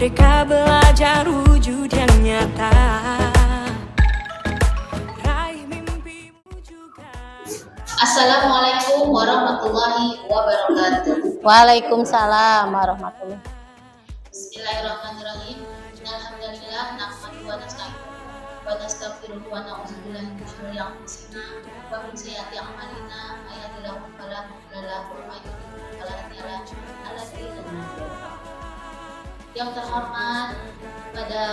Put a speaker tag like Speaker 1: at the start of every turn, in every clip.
Speaker 1: Merdeka belajar wujud yang nyata. Raih mimpimu juga.
Speaker 2: Assalamualaikum warahmatullahi wabarakatuh.
Speaker 3: Waalaikumsalam warahmatullahi.
Speaker 2: Bismillahirrahmanirrahim. Alhamdulillah nahmaduhu wa nasta'inuhu wa nastaghfiruhu wa na'udzubillahi min syururi anfusina wa min sayyiati a'malina may yahdihillahu fala mudilla lahu wa may yudlil fala hadiya lahu. Yang terhormat pada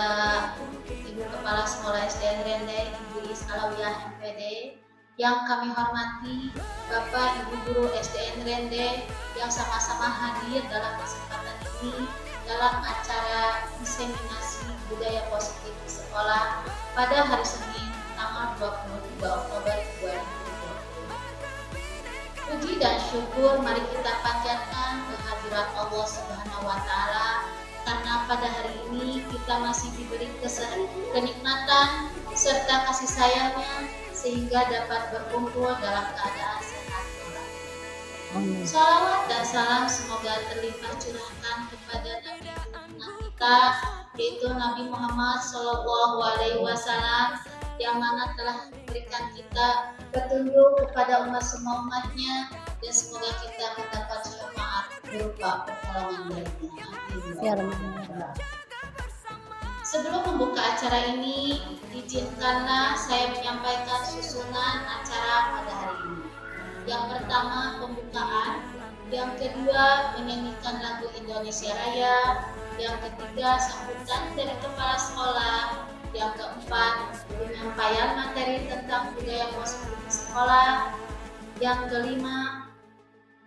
Speaker 2: Ibu Kepala Sekolah SDN Rende Ibu Is Alawiyah MPD, yang kami hormati Bapak Ibu Guru SDN Rende yang sama-sama hadir dalam kesempatan ini dalam acara diseminasi budaya positif di sekolah pada hari Senin tanggal 22 Oktober 2020. Puji dan syukur mari kita panjatkan kehadirat Allah Subhanahu wa Ta'ala, karena pada hari ini kita masih diberi kenikmatan serta kasih sayangnya sehingga dapat berkumpul dalam keadaan sehat walafiat. Salawat dan salam semoga terlimpah curahkan kepada Nabi kita, yaitu Nabi Muhammad SAW, yang mana telah memberikan kita petunjuk kepada semua umatnya, dan semoga kita mendapat syafaat berupa pertolongan darinya. Sebelum membuka acara ini, izinkanlah saya menyampaikan susunan acara pada hari ini. Yang pertama, pembukaan. Yang kedua, menyanyikan lagu Indonesia Raya. Yang ketiga, sambutan dari kepala sekolah. Yang keempat, penyampaian materi tentang budaya positif di sekolah. Yang kelima,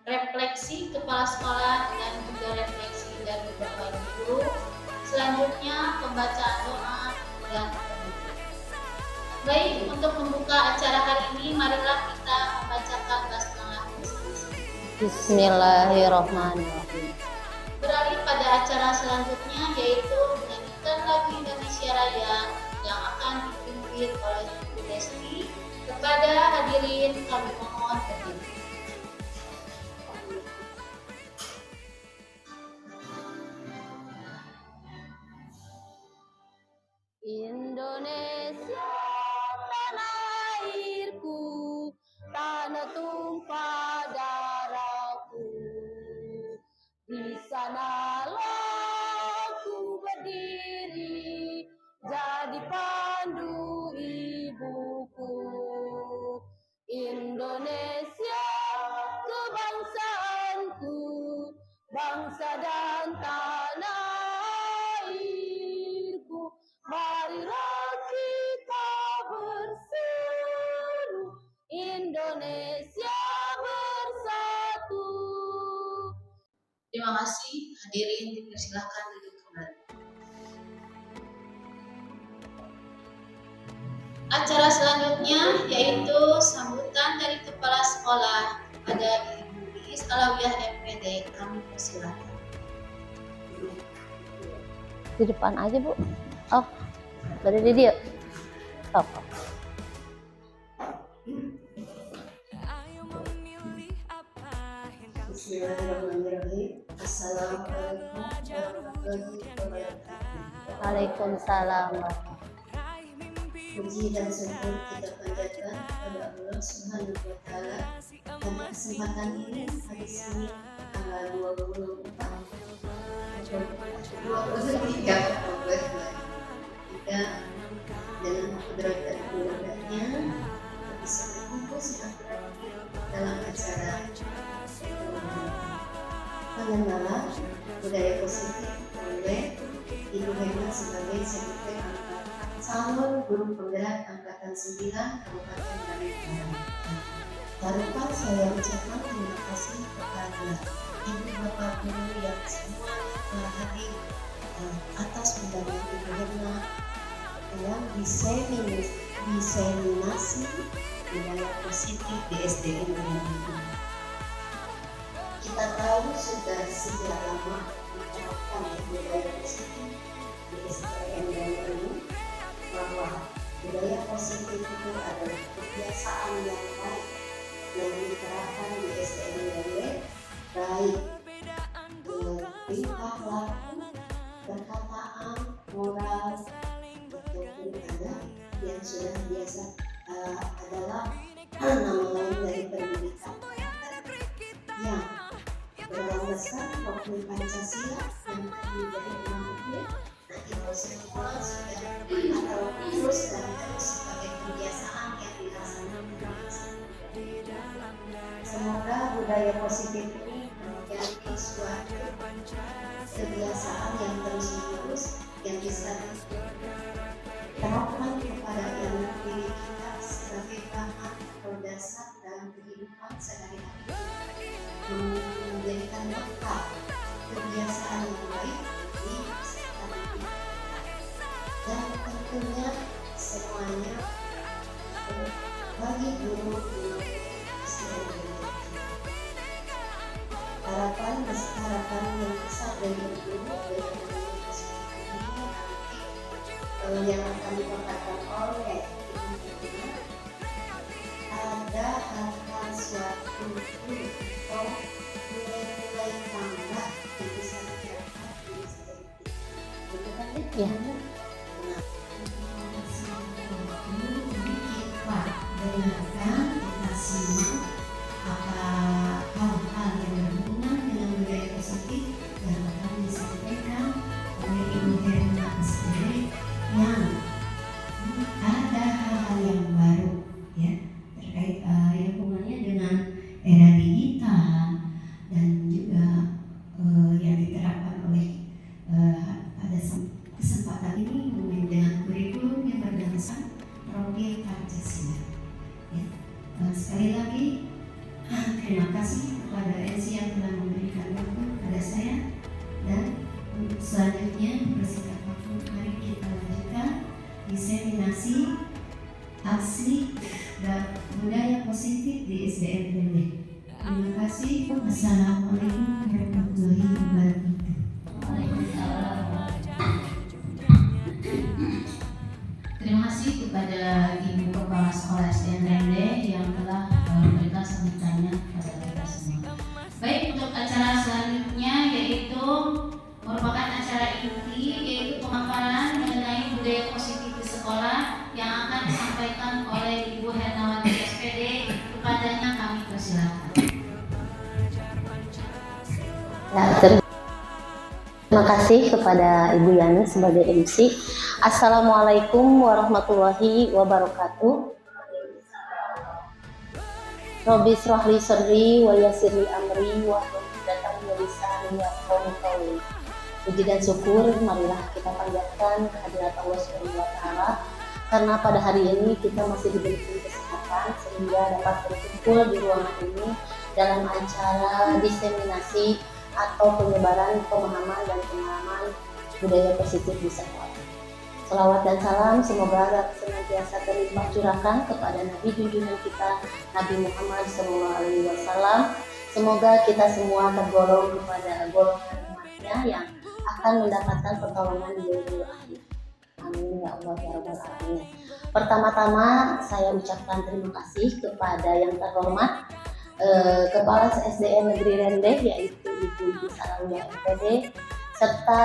Speaker 2: refleksi kepala sekolah dan juga refleksi dari Bapak Ibu Guru. Selanjutnya pembacaan doa dan penutup. Baik, untuk membuka acara hari ini, marilah kita membacakan basmalah.
Speaker 3: Bismillahirrahmanirrahim.
Speaker 2: Beralih pada acara selanjutnya, yaitu menyanyikan lagu Indonesia Raya yang akan dipimpin oleh Ibu Desti. Kepada hadirin kami mohon berdiri.
Speaker 3: Indonesia tanah airku, tanah tumpah darahku. Di sanalah ku berdiri, jadi pandu ibuku. Indonesia kebangsaanku, bangsa dan tanah airku. Marilah kita berseru, Indonesia bersatu.
Speaker 2: Terima kasih, hadirin dipersilakan duduk kembali. Acara selanjutnya yaitu sambutan dari kepala sekolah pada Ibu Is Alawiyah MPD. Kami persilakan.
Speaker 3: Di depan aja, Bu. Oh, dari dia. Oh.
Speaker 2: Bismillahirrahmanirrahim. Assalamualaikum warahmatullahi wabarakatuh.
Speaker 3: Waalaikumsalam.
Speaker 2: Puji dan syukur kita panjatkan kepada Allah Subhanahu wa Ta'ala, dan kesempatan ini hari Senin tanggal 23 Oktober 2023 dengan kudrat dan keluarganya bisa berkumpul silaturahmi dalam acara pengenalan budaya positif oleh Ibu Hema sebagai Sekretariat calon guru penggerak angkatan 9 Kabupaten Bandung. Harapan saya ucapkan terima kasih kepada ibu bapak guru yang semuanya telah hadir atas undangan Ibu Hema dalam diseminasi budaya positif di SDN Bandung. Kita tahu sudah sejak lama menerapkan budaya positif di SDN Bandung, bahwa budaya positif itu adalah kebiasaan yang baik yang diterapkan di SDN Bandung, baik tingkah laku
Speaker 4: perkataan, moral, ataupun adab yang sudah biasa adalah nama lain dari pendidikan yang berlandaskan program Pancasila yang terdiri dari 6 unit. Nah, itu semua sudah atau terus dan terus sebagai kebiasaan yang dilaksanakan. Semoga budaya positif ini menjadi suatu kebiasaan yang terus menerus yang bisa terapkan kepada ilmu diri kita sebagai bahan atau dasar dalam kehidupan sehari-hari, menjadikan bekal kebiasaan yang baik di sekitar kita. Dan tentunya semuanya bagi guru-guru SDN. Harapan yang besar dari guru yang akan dipaparkan oleh ibu-ibu, ada hal-hal suatu atau nilai-nilai tambah yang bisa diterapkan di SDN. Itu kan
Speaker 3: Ya.
Speaker 4: Dengarkan, kita simak apa hal-hal yang berhubungan dengan budaya positif yang akan disampaikan oleh Ibu Herna sendiri, yang ada hal-hal yang baru ya terkait yang hubungannya dengan era digital dan juga yang diterapkan oleh pada kesempatan ini dengan kurikulum yang berdasarkan profil Pancasila. Ya. Sekali lagi terima kasih kepada Ensi yang telah memberikan waktu kepada saya, dan selanjutnya bersingkat waktu mari kita lanjutkan diseminasi aksi dan budaya positif di SDN Pendek. Terima kasih. Wassalamualaikum warahmatullahi wabarakatuh.
Speaker 2: Terima kasih kepada Ibu Kepala Sekolah SDN Rende yang telah memberikan sambutannya kepada kita semua. Baik, untuk acara selanjutnya yaitu merupakan acara inti, yaitu pemaparan mengenai budaya positif di sekolah yang akan disampaikan oleh Ibu Hernawati SPD. Kepadanya kami persilakan.
Speaker 3: Ya, terima kasih kepada Ibu Yani sebagai MC. Assalamualaikum warahmatullahi wabarakatuh. Robbi shrah li sadri wa yassir li amri wa hlul 'uqdatam min lisani yafqahu qawli. Puji dan syukur marilah kita panjatkan kehadirat Allah Subhanahu wa taala, karena pada hari ini kita masih diberikan kesehatan sehingga dapat berkumpul di ruangan ini dalam acara diseminasi atau penyebaran pemahaman dan pengalaman budaya positif di sekolah. Salawat dan salam semoga senantiasa terlimpah curahkan kepada Nabi junjungan kita Nabi Muhammad SAW. Semoga kita semua tergolong kepada golongan umatnya yang akan mendapatkan pertolongan di yaumil akhir. Amin ya Allah ya Rabbal alamin. Pertama-tama saya ucapkan terima kasih kepada yang terhormat Kepala SDN Negeri Rende, yaitu Ibu Salawiyah MPD, serta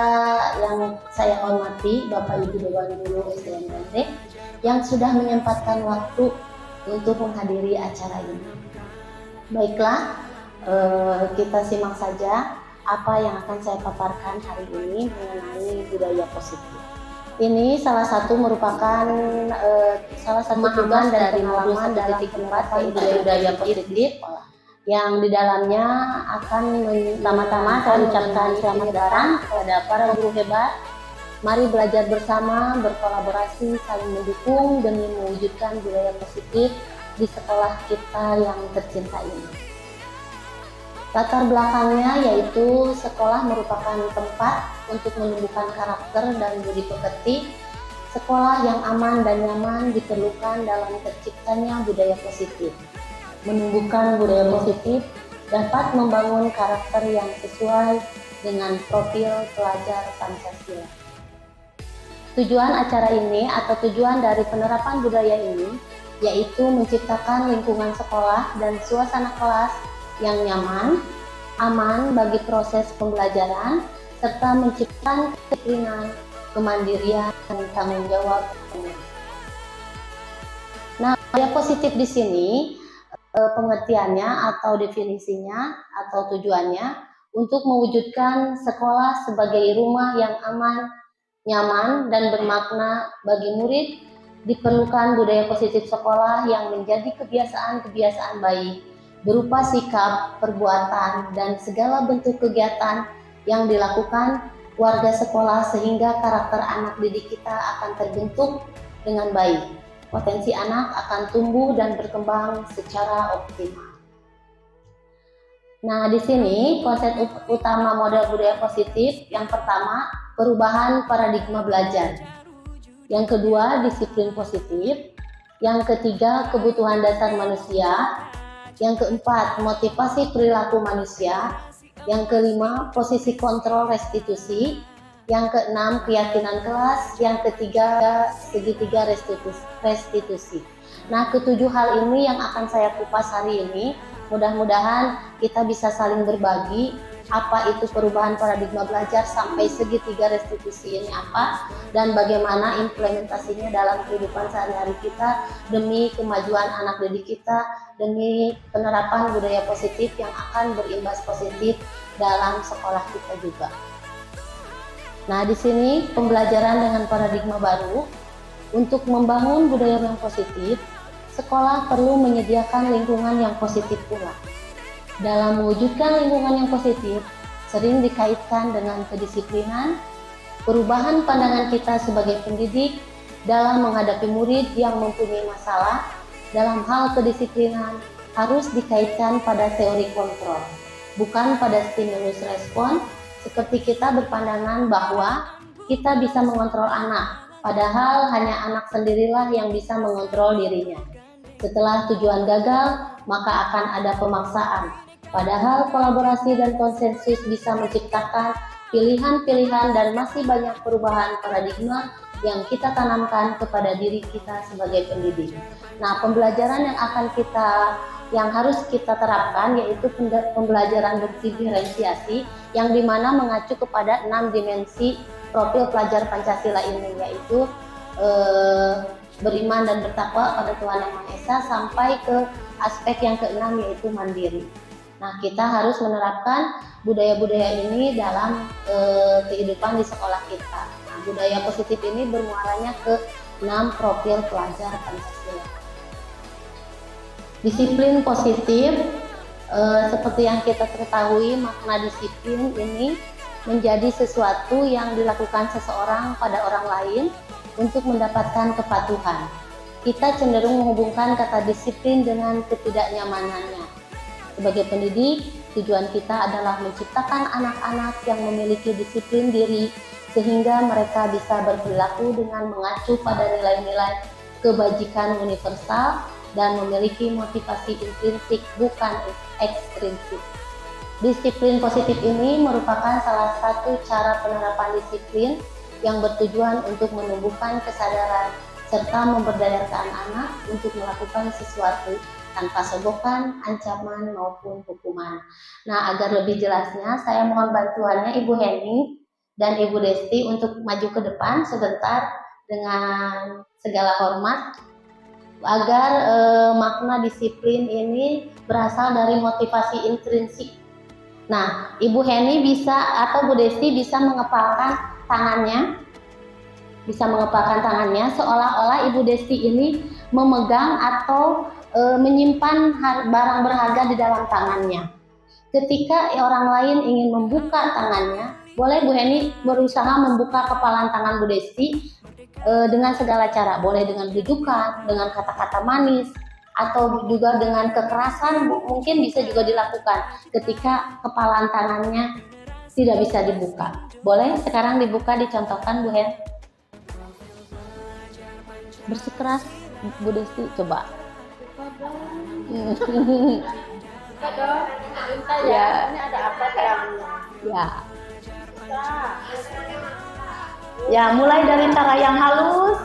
Speaker 3: yang saya hormati Bapak Ibu Dewan Guru SDN Rende yang sudah menyempatkan waktu untuk menghadiri acara ini. Baiklah, kita simak saja apa yang akan saya paparkan hari ini mengenai budaya positif. Ini salah satu merupakan salah satu tugas dari halaman dalam tempat budaya positif yang di dalamnya akan pertama-tama saya ucapkan selamat datang kepada para guru hebat. Mari belajar bersama, berkolaborasi, saling mendukung demi mewujudkan budaya positif di sekolah kita yang tercinta ini. Latar belakangnya yaitu sekolah merupakan tempat untuk menumbuhkan karakter dan budi pekerti. Sekolah yang aman dan nyaman diperlukan dalam terciptanya budaya positif. Menumbuhkan budaya positif dapat membangun karakter yang sesuai dengan profil pelajar Pancasila. Tujuan acara ini atau tujuan dari penerapan budaya ini yaitu menciptakan lingkungan sekolah dan suasana kelas yang nyaman, aman bagi proses pembelajaran, serta menciptakan kedisiplinan, kemandirian, dan tanggung jawab. Nah, budaya positif di sini pengertiannya atau definisinya atau tujuannya untuk mewujudkan sekolah sebagai rumah yang aman, nyaman, dan bermakna bagi murid. Diperlukan budaya positif sekolah yang menjadi kebiasaan-kebiasaan baik berupa sikap, perbuatan, dan segala bentuk kegiatan yang dilakukan warga sekolah sehingga karakter anak didik kita akan terbentuk dengan baik. Potensi anak akan tumbuh dan berkembang secara optimal. Nah, di sini konsep utama model budaya positif yang pertama, perubahan paradigma belajar. Yang kedua, disiplin positif. Yang ketiga, kebutuhan dasar manusia. Yang keempat, motivasi perilaku manusia. Yang kelima, posisi kontrol restitusi. Yang keenam, keyakinan kelas. Yang ketiga, segitiga restitusi. Nah, ketujuh hal ini yang akan saya kupas hari ini. Mudah-mudahan kita bisa saling berbagi apa itu perubahan paradigma belajar sampai segitiga restitusi ini apa, dan bagaimana implementasinya dalam kehidupan sehari-hari kita demi kemajuan anak didik kita, demi penerapan budaya positif yang akan berimbas positif dalam sekolah kita juga. Nah, di sini pembelajaran dengan paradigma baru. Untuk membangun budaya yang positif, sekolah perlu menyediakan lingkungan yang positif pula. Dalam mewujudkan lingkungan yang positif, sering dikaitkan dengan kedisiplinan, perubahan pandangan kita sebagai pendidik dalam menghadapi murid yang mempunyai masalah. Dalam hal kedisiplinan harus dikaitkan pada teori kontrol, bukan pada stimulus respon, seperti kita berpandangan bahwa kita bisa mengontrol anak, padahal hanya anak sendirilah yang bisa mengontrol dirinya. Setelah tujuan gagal, maka akan ada pemaksaan. Padahal kolaborasi dan konsensus bisa menciptakan pilihan-pilihan dan masih banyak perubahan paradigma yang kita tanamkan kepada diri kita sebagai pendidik. Nah, pembelajaran yang harus kita terapkan yaitu pembelajaran berdiferensiasi yang dimana mengacu kepada 6 dimensi profil pelajar Pancasila ini, yaitu beriman dan bertakwa pada Tuhan Yang Maha Esa sampai ke aspek yang keenam yaitu mandiri. Nah, kita harus menerapkan budaya-budaya ini dalam kehidupan di sekolah kita. Nah, budaya positif ini bermuaranya ke 6 profil pelajar Pancasila. Disiplin positif, seperti yang kita ketahui, makna disiplin ini menjadi sesuatu yang dilakukan seseorang pada orang lain untuk mendapatkan kepatuhan. Kita cenderung menghubungkan kata disiplin dengan ketidaknyamanannya. Sebagai pendidik, tujuan kita adalah menciptakan anak-anak yang memiliki disiplin diri sehingga mereka bisa berperilaku dengan mengacu pada nilai-nilai kebajikan universal dan memiliki motivasi intrinsik bukan ekstrinsik. Disiplin positif ini merupakan salah satu cara penerapan disiplin yang bertujuan untuk menumbuhkan kesadaran serta memberdayakan anak untuk melakukan sesuatu tanpa sogokan, ancaman, maupun hukuman. Nah, agar lebih jelasnya, saya mohon bantuannya Ibu Heni dan Ibu Desti untuk maju ke depan sebentar dengan segala hormat, agar makna disiplin ini berasal dari motivasi intrinsik. Nah, Ibu Heni bisa atau Bu Desti bisa mengepalkan tangannya, seolah-olah Ibu Desti ini memegang atau menyimpan barang berharga di dalam tangannya. Ketika orang lain ingin membuka tangannya, boleh Bu Heni berusaha membuka kepalan tangan Bu Desti dengan segala cara. Boleh dengan bujukan, dengan kata-kata manis, atau juga dengan kekerasan mungkin bisa juga dilakukan ketika kepalan tangannya tidak bisa dibuka. Boleh sekarang dibuka, dicontohkan Bu Heni. Bersikeras Bu Desti, coba. Ya. Ini ada apa dalamnya? Ya. Ya, mulai dari cara yang halus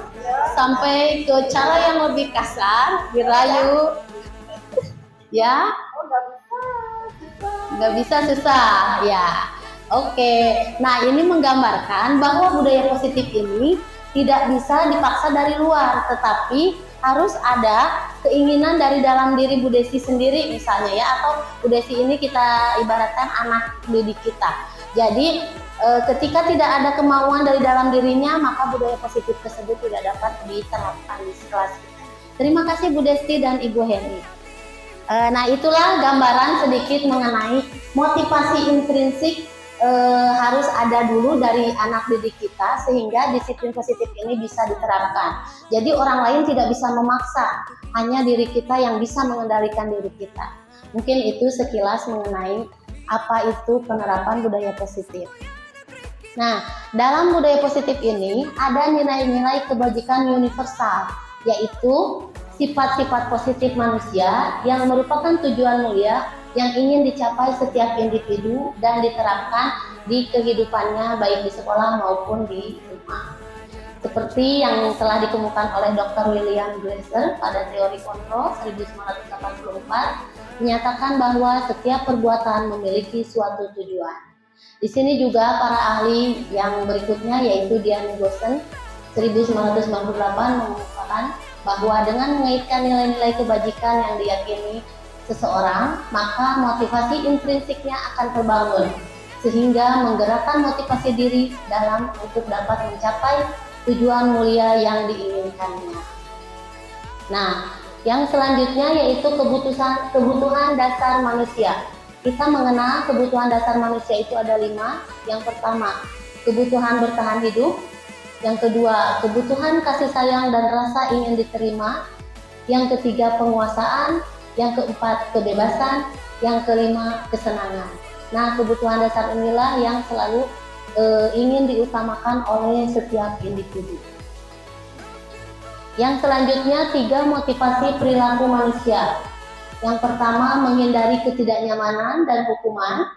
Speaker 3: sampai ke cara yang lebih kasar, dirayu. Ya. Nggak bisa susah. Ya. Oke, nah ini menggambarkan bahwa budaya positif ini tidak bisa dipaksa dari luar, tetapi harus ada keinginan dari dalam diri Bu Desi sendiri misalnya ya, atau Bu Desi ini kita ibaratkan anak didik kita. Jadi ketika tidak ada kemauan dari dalam dirinya, maka budaya positif tersebut tidak dapat diterapkan di kelas kita. Terima kasih Bu Desti dan Ibu Heni. Nah itulah gambaran sedikit mengenai motivasi intrinsik harus ada dulu dari anak didik kita sehingga disiplin positif ini bisa diterapkan. Jadi orang lain tidak bisa memaksa, hanya diri kita yang bisa mengendalikan diri kita. Mungkin itu sekilas mengenai apa itu penerapan budaya positif. Nah, dalam budaya positif ini ada nilai-nilai kebajikan universal, yaitu sifat-sifat positif manusia yang merupakan tujuan mulia yang ingin dicapai setiap individu dan diterapkan di kehidupannya baik di sekolah maupun di rumah. Seperti yang telah dikemukakan oleh Dr. William Glasser pada teori kontrol 1984 menyatakan bahwa setiap perbuatan memiliki suatu tujuan. Di sini juga para ahli yang berikutnya yaitu Diane Gossen 1998 mengungkapkan bahwa dengan mengaitkan nilai-nilai kebajikan yang diyakini seseorang, maka motivasi intrinsiknya akan terbangun, sehingga menggerakkan motivasi diri dalam untuk dapat mencapai tujuan mulia yang diinginkannya. Nah, yang selanjutnya yaitu kebutuhan dasar manusia. Kita mengenal kebutuhan dasar manusia itu ada 5. Yang pertama, kebutuhan bertahan hidup. Yang kedua, kebutuhan kasih sayang dan rasa ingin diterima. Yang ketiga, penguasaan. Yang keempat, kebebasan. Yang kelima, kesenangan. Nah, kebutuhan dasar inilah yang selalu ingin diutamakan oleh setiap individu. Yang selanjutnya, 3 motivasi perilaku manusia. Yang pertama, menghindari ketidaknyamanan dan hukuman.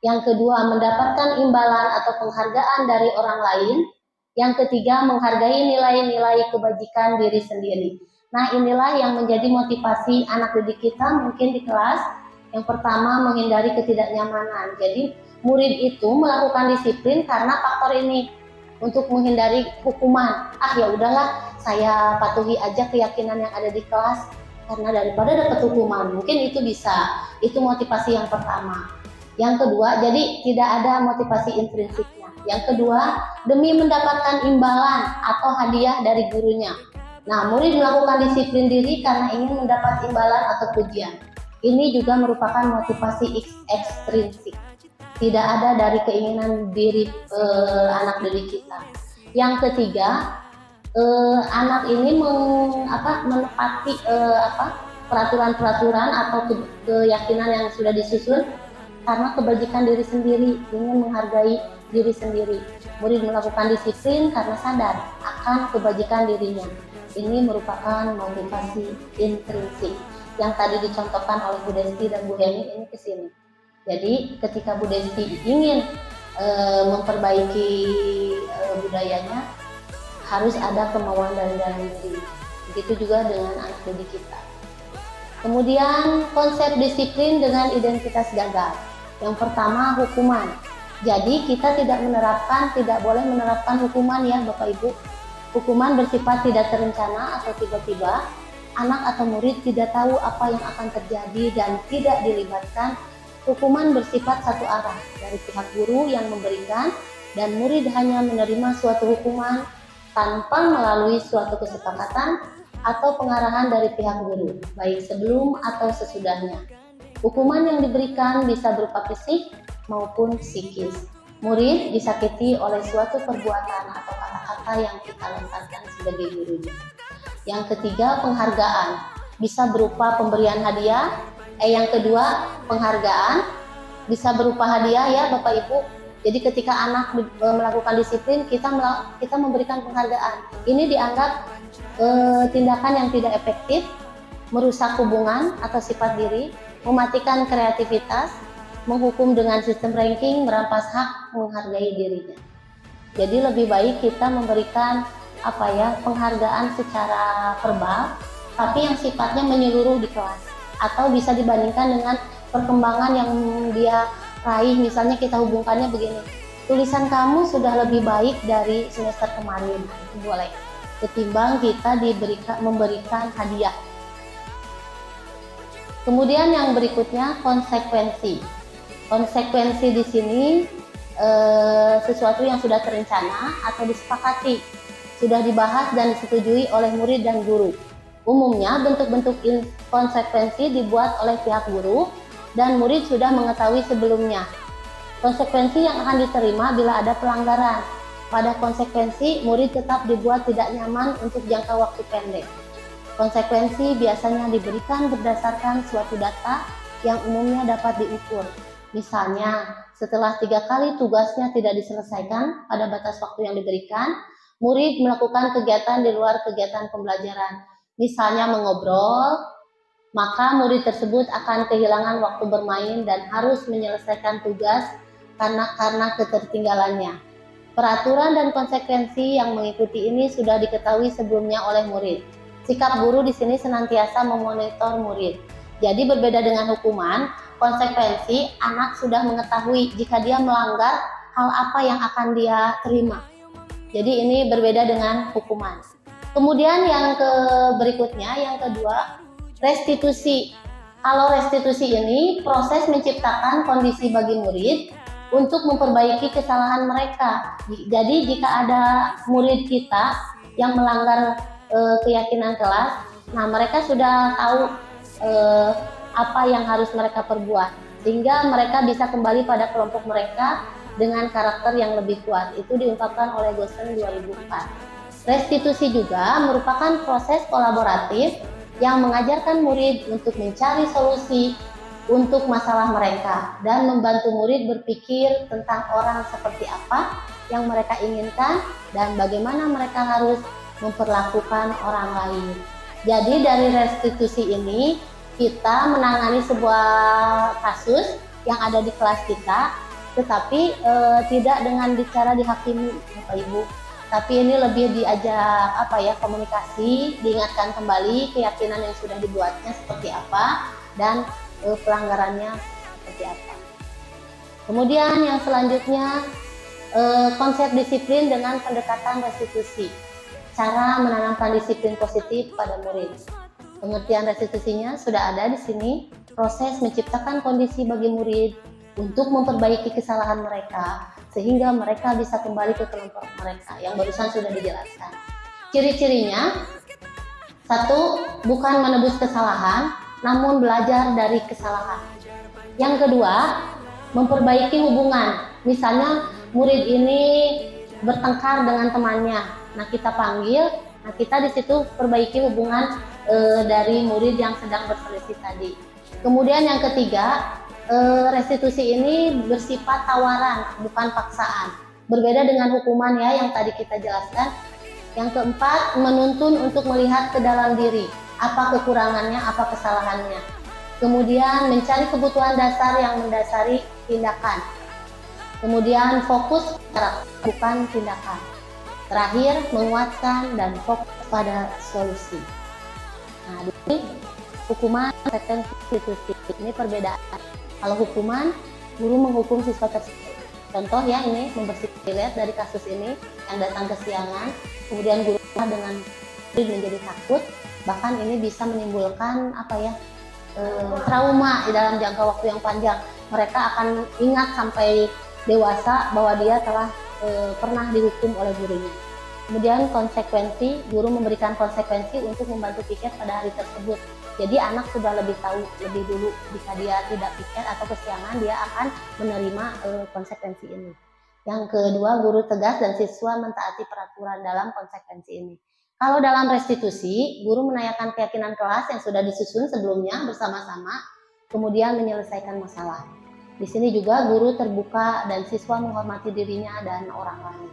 Speaker 3: Yang kedua, mendapatkan imbalan atau penghargaan dari orang lain. Yang ketiga, menghargai nilai-nilai kebajikan diri sendiri. Nah, inilah yang menjadi motivasi anak didik kita mungkin di kelas. Yang pertama, menghindari ketidaknyamanan. Jadi, murid itu melakukan disiplin karena faktor ini, untuk menghindari hukuman. Ya udahlah, saya patuhi aja keyakinan yang ada di kelas karena daripada dapat hukuman. Mungkin itu bisa. Itu motivasi yang pertama. Yang kedua, jadi tidak ada motivasi intrinsiknya. Yang kedua, demi mendapatkan imbalan atau hadiah dari gurunya. Nah, murid melakukan disiplin diri karena ingin mendapat imbalan atau pujian. Ini juga merupakan motivasi ekstrinsik. Tidak ada dari keinginan diri anak didik kita. Yang ketiga, anak ini menepati peraturan-peraturan atau keyakinan yang sudah disusun karena kebajikan diri sendiri, ingin menghargai diri sendiri. Murid melakukan disiplin karena sadar akan kebajikan dirinya. Ini merupakan motivasi intrinsik yang tadi dicontohkan oleh Bu Desti dan Bu Heni ini ke sini. Jadi ketika Bu Desti ingin memperbaiki budayanya, harus ada kemauan dari dalam diri. Begitu juga dengan anak didik kita. Kemudian konsep disiplin dengan identitas gagal. Yang pertama, hukuman. Jadi kita tidak boleh menerapkan hukuman ya Bapak Ibu. Hukuman bersifat tidak terencana atau tiba-tiba. Anak atau murid tidak tahu apa yang akan terjadi dan tidak dilibatkan. Hukuman bersifat satu arah dari pihak guru yang memberikan dan murid hanya menerima suatu hukuman tanpa melalui suatu kesepakatan atau pengarahan dari pihak guru, baik sebelum atau sesudahnya. Hukuman yang diberikan bisa berupa fisik maupun psikis. Murid disakiti oleh suatu perbuatan atau kata-kata yang kita lontarkan sebagai gurunya. Yang ketiga, penghargaan. Bisa berupa pemberian hadiah. Yang kedua, penghargaan. Bisa berupa hadiah ya Bapak Ibu. Jadi ketika anak melakukan disiplin, kita memberikan penghargaan. Ini dianggap tindakan yang tidak efektif, merusak hubungan atau sifat diri, mematikan kreativitas, menghukum dengan sistem ranking, merampas hak menghargai dirinya. Jadi lebih baik kita memberikan penghargaan secara verbal, tapi yang sifatnya menyeluruh di kelas, atau bisa dibandingkan dengan perkembangan yang dia raih, misalnya kita hubungkannya begini, tulisan kamu sudah lebih baik dari semester kemarin, itu boleh, ketimbang kita memberikan hadiah. Kemudian yang berikutnya konsekuensi. Konsekuensi di sini sesuatu yang sudah terencana atau disepakati, sudah dibahas dan disetujui oleh murid dan guru. Umumnya bentuk-bentuk konsekuensi dibuat oleh pihak guru dan murid sudah mengetahui sebelumnya. Konsekuensi yang akan diterima bila ada pelanggaran. Pada konsekuensi, murid tetap dibuat tidak nyaman untuk jangka waktu pendek. Konsekuensi biasanya diberikan berdasarkan suatu data yang umumnya dapat diukur. Misalnya, setelah 3 kali tugasnya tidak diselesaikan pada batas waktu yang diberikan, murid melakukan kegiatan di luar kegiatan pembelajaran. Misalnya mengobrol, maka murid tersebut akan kehilangan waktu bermain dan harus menyelesaikan tugas karena ketertinggalannya. Peraturan dan konsekuensi yang mengikuti ini sudah diketahui sebelumnya oleh murid. Sikap guru di sini senantiasa memonitor murid. Jadi berbeda dengan hukuman, konsekuensi anak sudah mengetahui jika dia melanggar hal apa yang akan dia terima. Jadi ini berbeda dengan hukuman. Kemudian yang berikutnya, yang kedua, restitusi. Kalau restitusi ini proses menciptakan kondisi bagi murid untuk memperbaiki kesalahan mereka. Jadi jika ada murid kita yang melanggar keyakinan kelas, nah mereka sudah tahu apa yang harus mereka perbuat, sehingga mereka bisa kembali pada kelompok mereka dengan karakter yang lebih kuat. Itu diungkapkan oleh Gosen 2004. Restitusi juga merupakan proses kolaboratif yang mengajarkan murid untuk mencari solusi untuk masalah mereka dan membantu murid berpikir tentang orang seperti apa yang mereka inginkan dan bagaimana mereka harus memperlakukan orang lain. Jadi dari restitusi ini kita menangani sebuah kasus yang ada di kelas kita, tetapi tidak dengan bicara dihakimi Bapak Ibu, tapi ini lebih diajak komunikasi, diingatkan kembali keyakinan yang sudah dibuatnya seperti apa dan pelanggarannya seperti apa. Kemudian yang selanjutnya konsep disiplin dengan pendekatan restitusi. Cara menanamkan disiplin positif pada murid. Pengertian restitusinya sudah ada di sini. Proses menciptakan kondisi bagi murid untuk memperbaiki kesalahan mereka sehingga mereka bisa kembali ke kelompok mereka yang barusan sudah dijelaskan. Ciri-cirinya, 1. Bukan menebus kesalahan, namun belajar dari kesalahan. Yang kedua, memperbaiki hubungan. Misalnya murid ini bertengkar dengan temannya, nah kita panggil, nah kita di situ perbaiki hubungan dari murid yang sedang berselisih tadi. Kemudian yang ketiga, restitusi ini bersifat tawaran, bukan paksaan. Berbeda dengan hukuman ya yang tadi kita jelaskan. Yang keempat, menuntun untuk melihat ke dalam diri, apa kekurangannya, apa kesalahannya. Kemudian mencari kebutuhan dasar yang mendasari tindakan. Kemudian fokus bukan tindakan. Terakhir, menguatkan dan fokus pada solusi. Nah, ini hukuman dan restitusi. Ini perbedaan. Kalau hukuman, guru menghukum siswa tersebut. Contoh ya, ini membersihkan toilet dari kasus ini yang datang kesiangan, kemudian guru dengan menjadi takut, bahkan ini bisa menimbulkan trauma di dalam jangka waktu yang panjang. Mereka akan ingat sampai dewasa bahwa dia telah pernah dihukum oleh gurunya. Kemudian konsekuensi, guru memberikan konsekuensi untuk membantu piket pada hari tersebut. Jadi anak sudah lebih tahu lebih dulu, jika dia tidak piket atau kesiangan, dia akan menerima konsekuensi ini. Yang kedua, guru tegas dan siswa mentaati peraturan dalam konsekuensi ini. Kalau dalam restitusi, guru menanyakan keyakinan kelas yang sudah disusun sebelumnya bersama-sama, kemudian menyelesaikan masalah. Di sini juga guru terbuka dan siswa menghormati dirinya dan orang lain.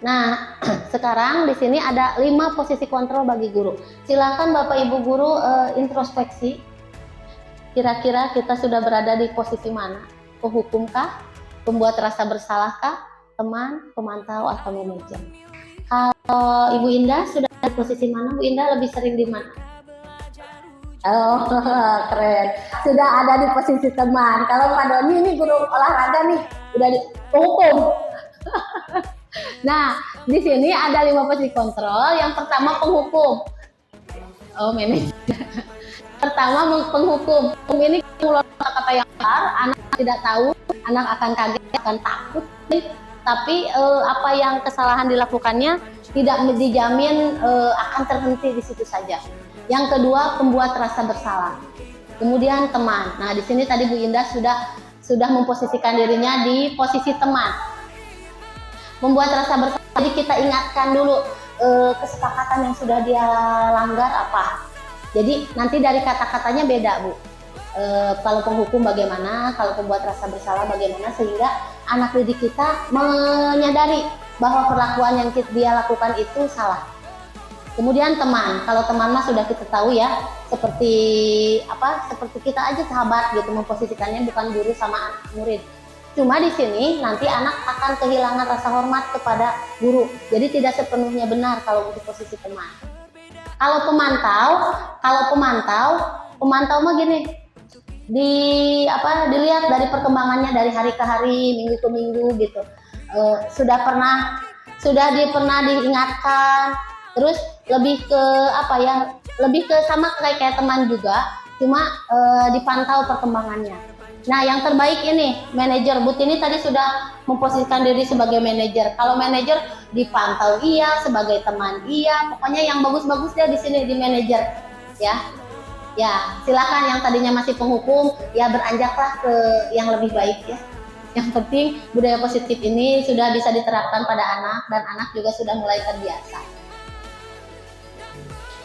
Speaker 3: Nah, sekarang di sini ada 5 posisi kontrol bagi guru. Silakan Bapak Ibu guru introspeksi. Kira-kira kita sudah berada di posisi mana? Penghukumkah? Pembuat rasa bersalahkah? Teman, pemantau, atau manajer? Kalau Ibu Indah sudah di posisi mana? Bu Indah lebih sering di mana? Oh, keren. Sudah ada di posisi teman. Kalau Pak Doni ini guru olahraga nih, udah di hukum. Nah, di sini ada 5 posisi kontrol. Yang pertama penghukum. Oh, manajer. Pertama penghukum. Ini mengeluarkan kata-kata yang benar, anak tidak tahu, anak akan kaget, akan takut. Tapi apa yang kesalahan dilakukannya tidak dijamin akan terhenti di situ saja. Yang kedua, pembuat rasa bersalah. Kemudian teman. Nah, di sini tadi Bu Indah sudah memposisikan dirinya di posisi teman. Membuat rasa bersalah. Jadi kita ingatkan dulu kesepakatan yang sudah dia langgar apa. Jadi nanti dari kata-katanya beda, Bu. Kalau penghukum bagaimana, kalau pembuat rasa bersalah bagaimana, sehingga anak didik kita menyadari bahwa perlakuan yang dia lakukan itu salah. Kemudian teman, kalau teman mah sudah kita tahu ya, seperti apa? Seperti kita aja sahabat gitu, memposisikannya bukan guru sama anak murid. Cuma di sini nanti anak akan kehilangan rasa hormat kepada guru. Jadi tidak sepenuhnya benar kalau untuk posisi teman. Kalau pemantau mah gini. Dilihat dari perkembangannya dari hari ke hari, minggu ke minggu gitu. Sudah pernah diingatkan. Terus lebih ke lebih ke sama kayak teman juga, cuma dipantau perkembangannya. Nah, yang terbaik ini manajer. Bu Tini tadi sudah memposisikan diri sebagai manajer. Kalau manajer dipantau iya, sebagai teman iya, pokoknya yang bagus-bagus dia di sini di manajer, ya. Ya, silakan yang tadinya masih penghukum, ya beranjaklah ke yang lebih baik ya. Yang penting budaya positif ini sudah bisa diterapkan pada anak dan anak juga sudah mulai terbiasa.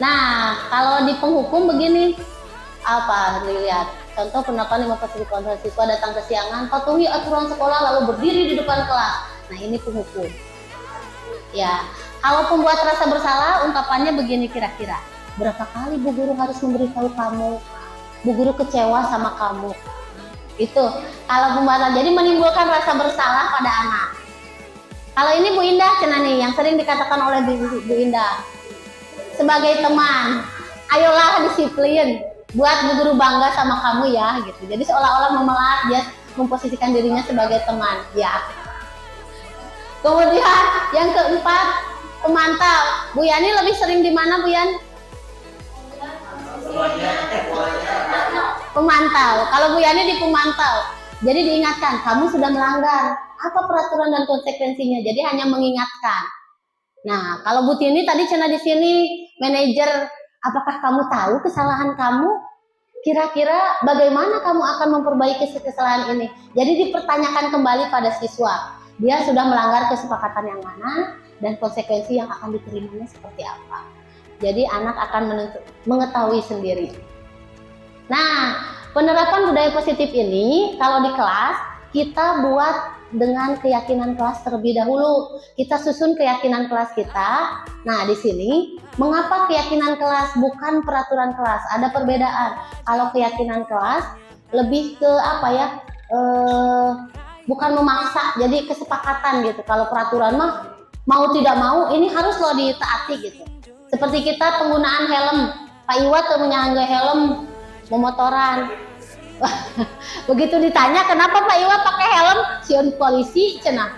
Speaker 3: Nah, kalau di penghukum begini, dilihat contoh penerapan 5 posisi kontrol. Siswa datang kesiangan, patuhi aturan sekolah lalu berdiri di depan kelas. Nah, ini penghukum. Ya, kalau pembuat rasa bersalah, ungkapannya begini kira-kira. Berapa kali Bu Guru harus memberitahu kamu? Bu Guru kecewa sama kamu. Itu kalau pembuatan, jadi menimbulkan rasa bersalah pada anak. Kalau ini Bu Indah cenah nih, yang sering dikatakan oleh Bu Indah. Sebagai teman, ayolah disiplin, buat Bu Guru bangga sama kamu ya, gitu. Jadi seolah-olah memelat, dia memposisikan dirinya sebagai teman, ya. Kemudian yang keempat, pemantau. Bu Yani lebih sering di mana, Bu Yani? Pemantau. Kalau Bu Yani di pemantau. Jadi diingatkan, kamu sudah melanggar. Apa peraturan dan konsekuensinya? Jadi hanya mengingatkan. Nah, kalau Bu Tini tadi cina di sini manajer, apakah kamu tahu kesalahan kamu? Kira-kira bagaimana kamu akan memperbaiki kesalahan ini? Jadi dipertanyakan kembali pada siswa. Dia sudah melanggar kesepakatan yang mana dan konsekuensi yang akan diterimanya seperti apa. Jadi anak akan mengetahui sendiri. Nah, penerapan budaya positif ini kalau di kelas kita buat dengan keyakinan kelas terlebih dahulu. Kita susun keyakinan kelas kita. Nah, di sini mengapa keyakinan kelas bukan peraturan kelas? Ada perbedaan. Kalau keyakinan kelas lebih ke bukan memaksa, jadi kesepakatan gitu. Kalau peraturan mah mau tidak mau ini harus loh ditaati gitu. Seperti kita penggunaan helm. Pak Iwa tuh menyangga helm memotoran. Begitu ditanya kenapa Pak Iwa pakai helm, siun polisi cenah.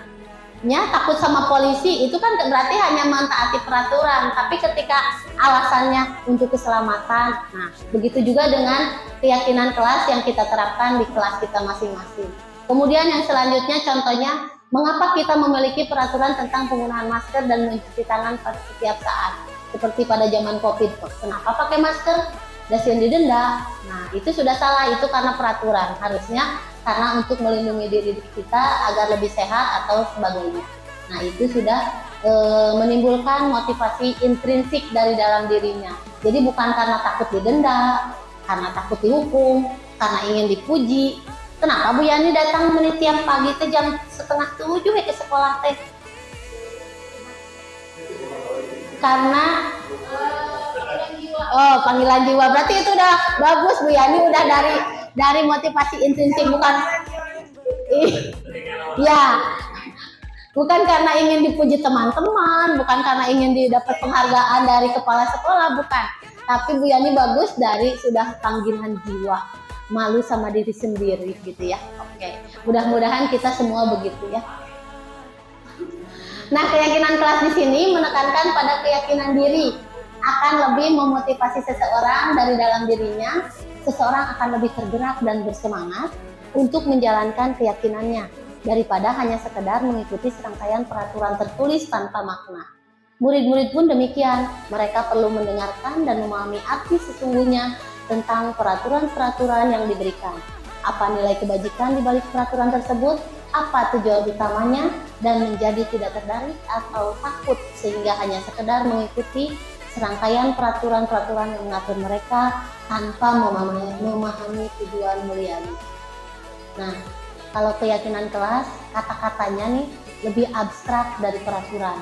Speaker 3: Ya, takut sama polisi itu kan berarti hanya mentaati peraturan, tapi ketika alasannya untuk keselamatan. Nah, begitu juga dengan keyakinan kelas yang kita terapkan di kelas kita masing-masing. Kemudian yang selanjutnya contohnya, mengapa kita memiliki peraturan tentang penggunaan masker dan mencuci tangan pada setiap saat. Seperti pada zaman Covid, kenapa pakai masker? Dasian didenda. Nah, itu sudah salah, itu karena peraturan. Harusnya karena untuk melindungi diri kita agar lebih sehat atau sebagainya. Nah, itu sudah menimbulkan motivasi intrinsik dari dalam dirinya. Jadi bukan karena takut didenda, karena takut dihukum, karena ingin dipuji. Kenapa Bu Yani datang menit tiap pagi teh jam 6:30 ke sekolah teh? Karena panggilan jiwa. Berarti itu udah bagus Bu Yani, udah dari motivasi intrinsik, bukan ya, bukan karena ingin dipuji teman-teman, bukan karena ingin didapat penghargaan dari kepala sekolah, bukan, Tapi Bu Yani bagus dari sudah panggilan jiwa, malu sama diri sendiri gitu ya. Oke, mudah-mudahan kita semua begitu ya. Nah, keyakinan kelas di sini menekankan pada keyakinan diri akan lebih memotivasi seseorang dari dalam dirinya. Seseorang akan lebih tergerak dan bersemangat untuk menjalankan keyakinannya daripada hanya sekedar mengikuti serangkaian peraturan tertulis tanpa makna. Murid-murid pun demikian, mereka perlu mendengarkan dan memahami arti sesungguhnya tentang peraturan-peraturan yang diberikan. Apa nilai kebajikan di balik peraturan tersebut, apa tujuan utamanya, dan menjadi tidak tertarik atau takut sehingga hanya sekedar mengikuti serangkaian peraturan-peraturan yang mengatur mereka tanpa memahami tujuan mulyanya. Nah, kalau keyakinan kelas, kata-katanya nih lebih abstrak dari peraturan.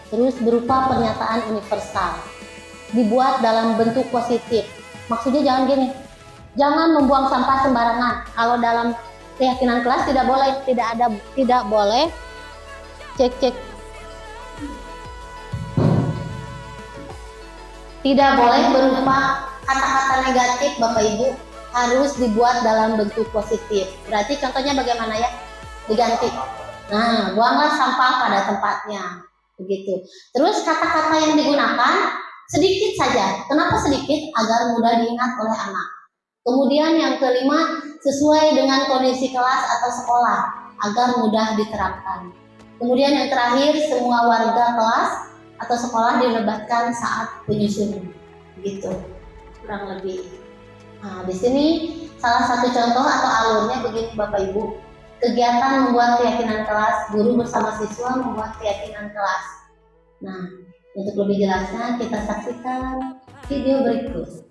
Speaker 3: Terus berupa pernyataan universal. Dibuat dalam bentuk positif. Maksudnya jangan gini, jangan membuang sampah sembarangan. Kalau dalam keyakinan kelas tidak boleh cek. Tidak boleh berupa kata-kata negatif Bapak Ibu, harus dibuat dalam bentuk positif. Berarti contohnya bagaimana ya? Diganti. Nah, buanglah sampah pada tempatnya. Begitu. Terus kata-kata yang digunakan sedikit saja. Kenapa sedikit? Agar mudah diingat oleh anak. Kemudian yang kelima, sesuai dengan kondisi kelas atau sekolah agar mudah diterapkan. Kemudian yang terakhir, semua warga kelas atau sekolah dilibatkan saat penyusunan. Begitu. Kurang lebih. Nah, di sini salah satu contoh atau alurnya begini Bapak Ibu. Kegiatan membuat keyakinan kelas, guru bersama siswa membuat keyakinan kelas. Nah, untuk lebih jelasnya kita saksikan video berikut.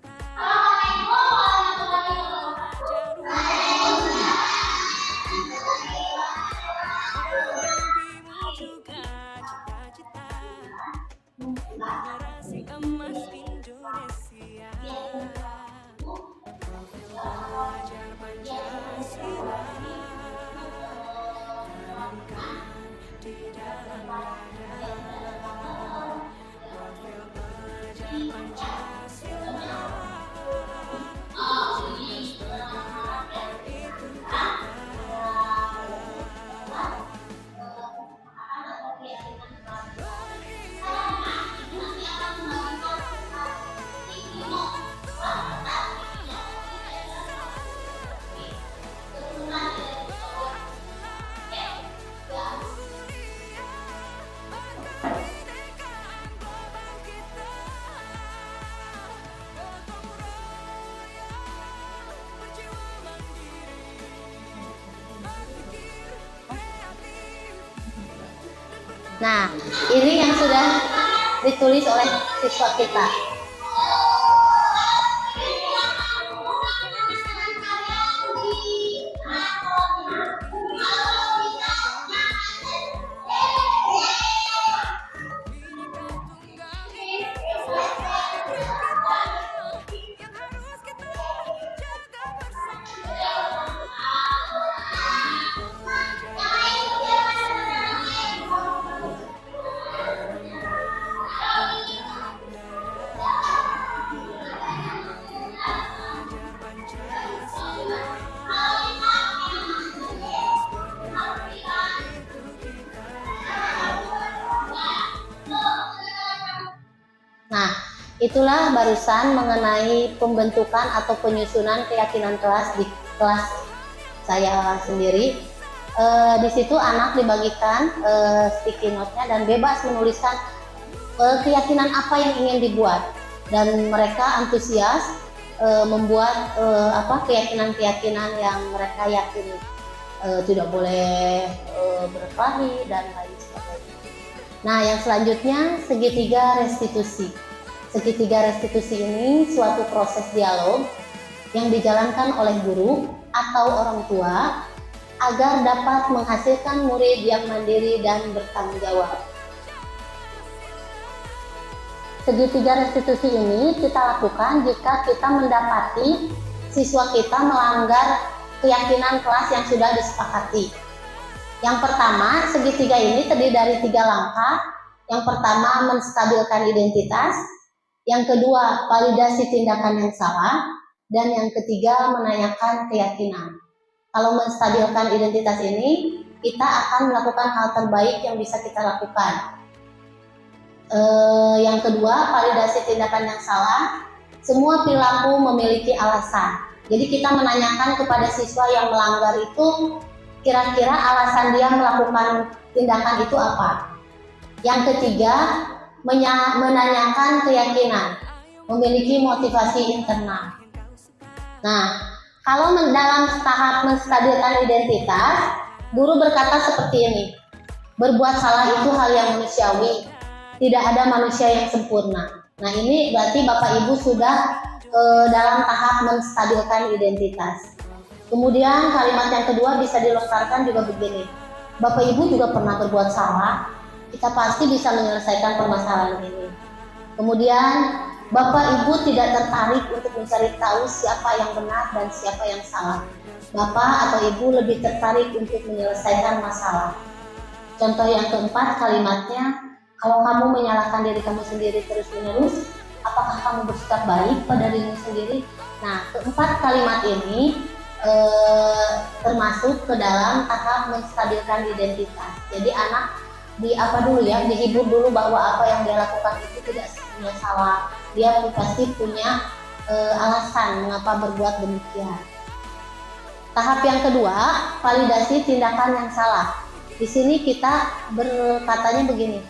Speaker 1: Generasi emas Indonesia, belajar Pancasila, tanamkan di dalam dada, profil pelajar Pancasila.
Speaker 3: Nah, ini yang sudah ditulis oleh siswa kita. Nah, itulah barusan mengenai pembentukan atau penyusunan keyakinan kelas di kelas saya sendiri. Di situ anak dibagikan sticky note-nya dan bebas menuliskan keyakinan apa yang ingin dibuat, dan mereka antusias membuat keyakinan-keyakinan yang mereka yakini. Tidak boleh berkelahi dan lain sebagainya. Nah, yang selanjutnya segitiga restitusi. Segitiga restitusi ini suatu proses dialog yang dijalankan oleh guru atau orang tua agar dapat menghasilkan murid yang mandiri dan bertanggung jawab. Segitiga restitusi ini kita lakukan jika kita mendapati siswa kita melanggar keyakinan kelas yang sudah disepakati. Yang pertama, segitiga ini terdiri dari 3 langkah. Yang pertama, menstabilkan identitas. Yang kedua, validasi tindakan yang salah. Dan yang ketiga, menanyakan keyakinan. Kalau menstabilkan identitas ini, kita akan melakukan hal terbaik yang bisa kita lakukan. Yang kedua, validasi tindakan yang salah. Semua perilaku memiliki alasan. Jadi kita menanyakan kepada siswa yang melanggar itu, kira-kira alasan dia melakukan tindakan itu apa. Yang ketiga, menanyakan keyakinan, memiliki motivasi internal. Nah, kalau dalam tahap menstabilkan identitas, guru berkata seperti ini, berbuat salah itu hal yang manusiawi, tidak ada manusia yang sempurna. Nah, ini berarti Bapak Ibu sudah dalam tahap menstabilkan identitas. Kemudian kalimat yang kedua bisa dilontarkan juga begini, Bapak Ibu juga pernah berbuat salah, kita pasti bisa menyelesaikan permasalahan ini. Kemudian Bapak Ibu tidak tertarik untuk mencari tahu siapa yang benar dan siapa yang salah. Bapak atau Ibu lebih tertarik untuk menyelesaikan masalah. Contoh yang keempat kalimatnya, kalau kamu menyalahkan diri kamu sendiri terus-menerus, apakah kamu bersikap baik pada dirimu sendiri? Nah, keempat kalimat ini termasuk ke dalam tahap menstabilkan identitas. Jadi anak dihibur dulu bahwa apa yang dia lakukan itu tidak sepenuhnya salah. Dia pasti punya alasan mengapa berbuat demikian. Tahap yang kedua, validasi tindakan yang salah. Di sini kita berkatanya begini,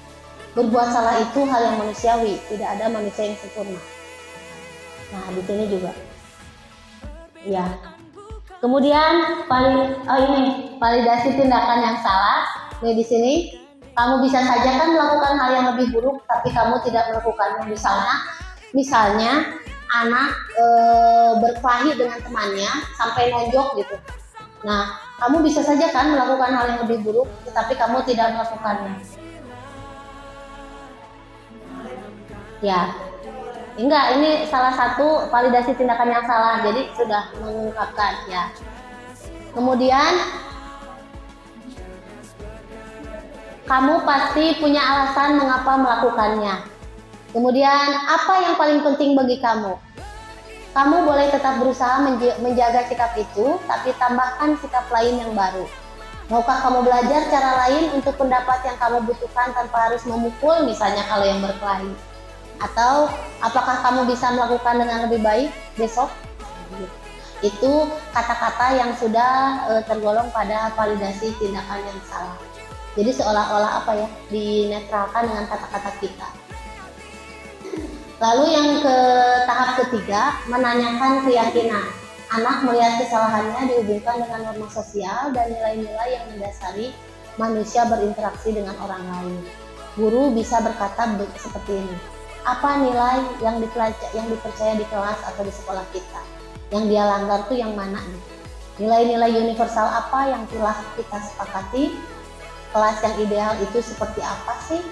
Speaker 3: berbuat salah itu hal yang manusiawi, tidak ada manusia yang sempurna. Nah, di sini juga. Ya. Kemudian validasi tindakan yang salah. Nih di sini kamu bisa saja kan melakukan hal yang lebih buruk, tapi kamu tidak melakukannya. Misalnya anak berkelahi dengan temannya sampai nonjok gitu. Nah, kamu bisa saja kan melakukan hal yang lebih buruk, tetapi kamu tidak melakukannya. Ya, enggak, ini salah satu validasi tindakan yang salah, jadi sudah mengungkapkan ya. Kemudian kamu pasti punya alasan mengapa melakukannya. Kemudian apa yang paling penting bagi kamu? Kamu boleh tetap berusaha menjaga sikap itu, tapi tambahkan sikap lain yang baru. Maukah kamu belajar cara lain untuk pendapat yang kamu butuhkan tanpa harus memukul, misalnya kalau yang berkelahi? Atau apakah kamu bisa melakukan dengan lebih baik besok? Itu kata-kata yang sudah tergolong pada validasi tindakan yang salah. Jadi seolah-olah dinetralkan dengan kata-kata kita. Lalu yang ke tahap ketiga, menanyakan keyakinan. Anak melihat kesalahannya dihubungkan dengan norma sosial dan nilai-nilai yang mendasari manusia berinteraksi dengan orang lain. Guru bisa berkata seperti ini, apa nilai yang dipercaya di kelas atau di sekolah kita? Yang dia langgar tuh yang mana nih? Nilai-nilai universal apa yang telah kita sepakati? Kelas yang ideal itu seperti apa sih?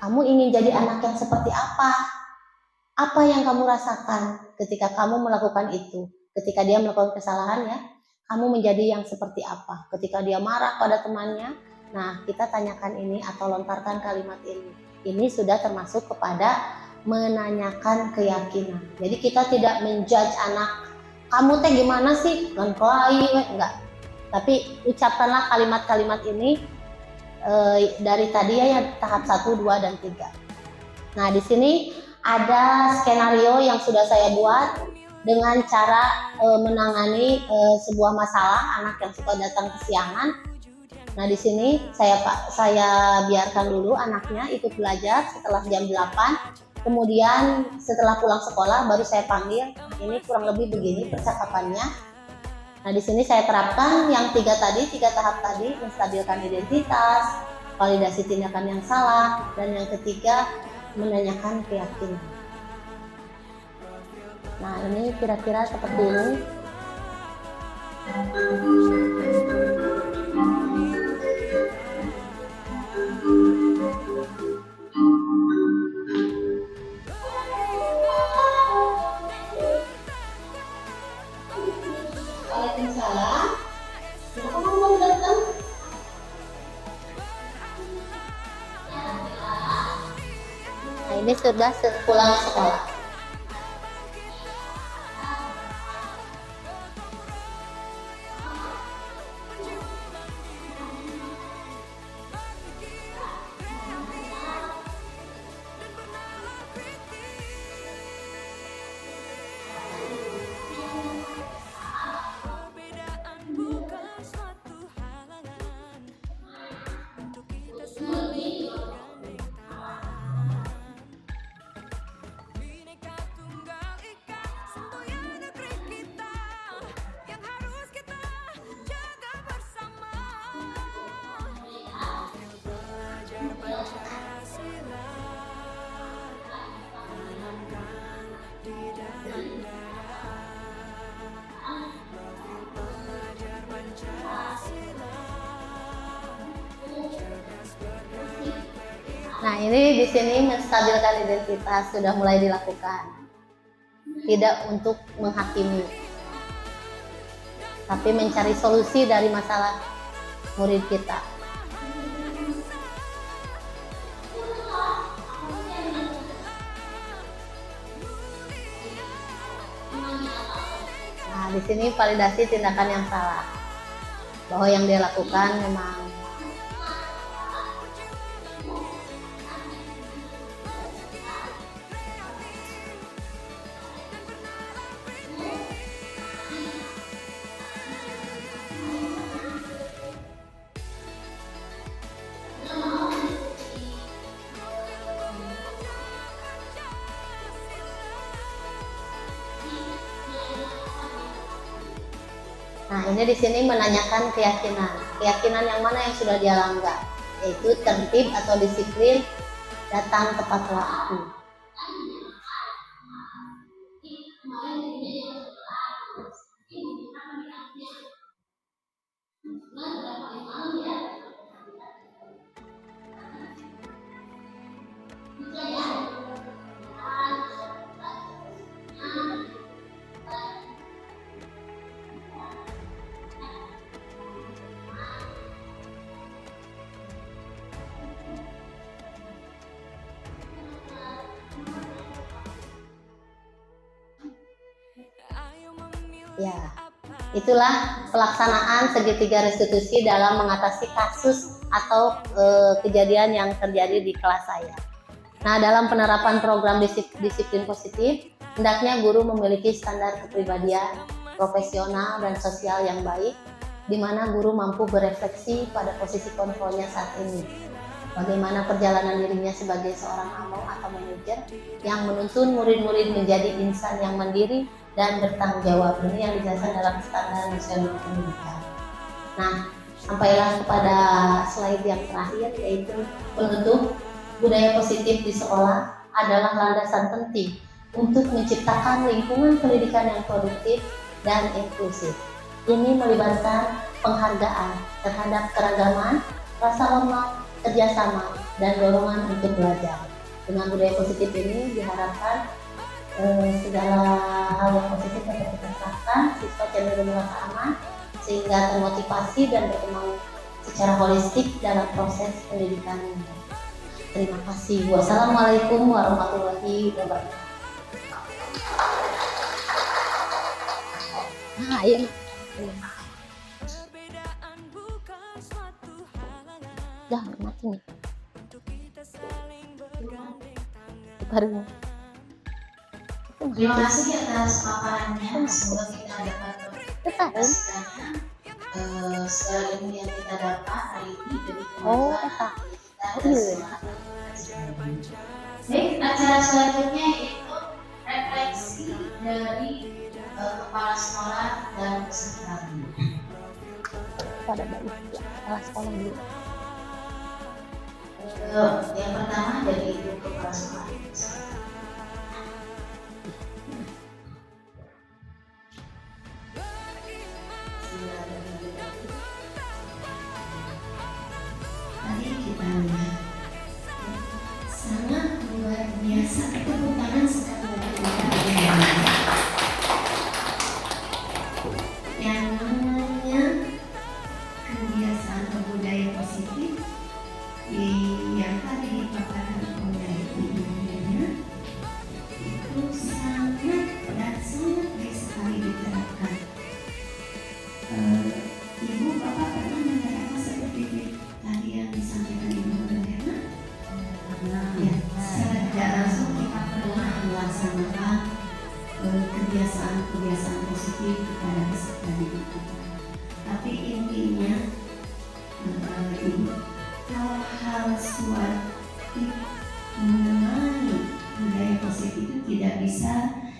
Speaker 3: Kamu ingin jadi anak yang seperti apa? Apa yang kamu rasakan ketika kamu melakukan itu? Ketika dia melakukan kesalahan ya, kamu menjadi yang seperti apa? Ketika dia marah pada temannya, nah kita tanyakan ini atau lontarkan kalimat ini. Ini sudah termasuk kepada menanyakan keyakinan. Jadi kita tidak menjudge anak, kamu teh gimana sih? Kan enggak. Tapi ucapkanlah kalimat-kalimat ini dari tadi ya tahap 1, 2, dan 3. Nah, di sini ada skenario yang sudah saya buat dengan cara menangani sebuah masalah anak yang suka datang kesiangan. Nah, di sini saya biarkan dulu anaknya ikut belajar setelah jam 8. Kemudian setelah pulang sekolah baru saya panggil. Ini kurang lebih begini percakapannya. Nah, di sini saya terapkan yang 3 tahap tadi, menstabilkan identitas, validasi tindakan yang salah, dan yang ketiga menanyakan keyakinan. Nah, ini kira-kira seperti ini.
Speaker 2: Waalaikumsalam. Kenapa kamu baru datang?
Speaker 3: Nah, ini sudah pulang sekolah.
Speaker 1: Perbedaan bukan suatu halangan untuk kita saling bergandeng tangan. Bineka Tunggal Ika, semboyan negeri kita yang harus kita jaga bersama. Profil pelajar Pancasila tanamkan di dalam darah. Profil pelajar Pancasila cerdas berdiri.
Speaker 3: Nah, ini di sini menstabilkan identitas sudah mulai dilakukan. Tidak untuk menghakimi, tapi mencari solusi dari masalah murid kita. Nah, di sini validasi tindakan yang salah. Bahwa yang dia lakukan memang Nah, ini di sini menanyakan keyakinan. Keyakinan yang mana yang sudah dia langgar, yaitu tertib atau disiplin, datang tepat waktu. Ya, itulah pelaksanaan segitiga restitusi dalam mengatasi kasus atau kejadian yang terjadi di kelas saya. Nah, dalam penerapan program disiplin positif, hendaknya guru memiliki standar kepribadian, profesional, dan sosial yang baik, di mana guru mampu berefleksi pada posisi kontrolnya saat ini. Bagaimana perjalanan dirinya sebagai seorang among atau manajer yang menuntun murid-murid menjadi insan yang mandiri dan bertanggung jawab. Ini yang dijelaskan dalam standar nasional pendidikan. Nah, sampailah kepada slide yang terakhir, yaitu penutup. Budaya positif di sekolah adalah landasan penting untuk menciptakan lingkungan pendidikan yang produktif dan inklusif. Ini melibatkan penghargaan terhadap keragaman, rasa hormat, kerjasama, dan dorongan untuk belajar. Dengan budaya positif ini diharapkan segala hal yang positif dapat kita terapkan, siswa cenderung merasa aman, sehingga termotivasi dan berkembang secara holistik dalam proses pendidikan. Terima kasih. Wassalamualaikum warahmatullahi wabarakatuh. Nah, iya.
Speaker 1: Perbedaan bukan suatu halangan
Speaker 3: Dah, mati nih.
Speaker 1: untuk kita saling bergandeng tangan.
Speaker 3: Baru.
Speaker 2: Terima kasih atas paparannya. Semoga kita dapat menginspirasikannya. Segala ilmu yang kita dapat hari ini demi
Speaker 3: Oh,
Speaker 2: kemajuan
Speaker 3: eta.
Speaker 2: kita
Speaker 3: Oh,
Speaker 2: dan
Speaker 3: iya.
Speaker 2: semangat. Baik, acara selanjutnya yaitu refleksi dari kepala sekolah dan peserta.
Speaker 3: Pada baik. Salah sekolah dulu.
Speaker 2: Yang pertama dari ibu kepala sekolah.
Speaker 4: Tadi kita lihat sangat luar biasa, tepuk tangan sekali lagi yang namanya kebiasaan atau budaya positif yang tadi dipaparkan oleh ibu-ibunya pada peserta didik kita. Tapi intinya kalau hal suatu mengenai budaya positif itu tidak bisa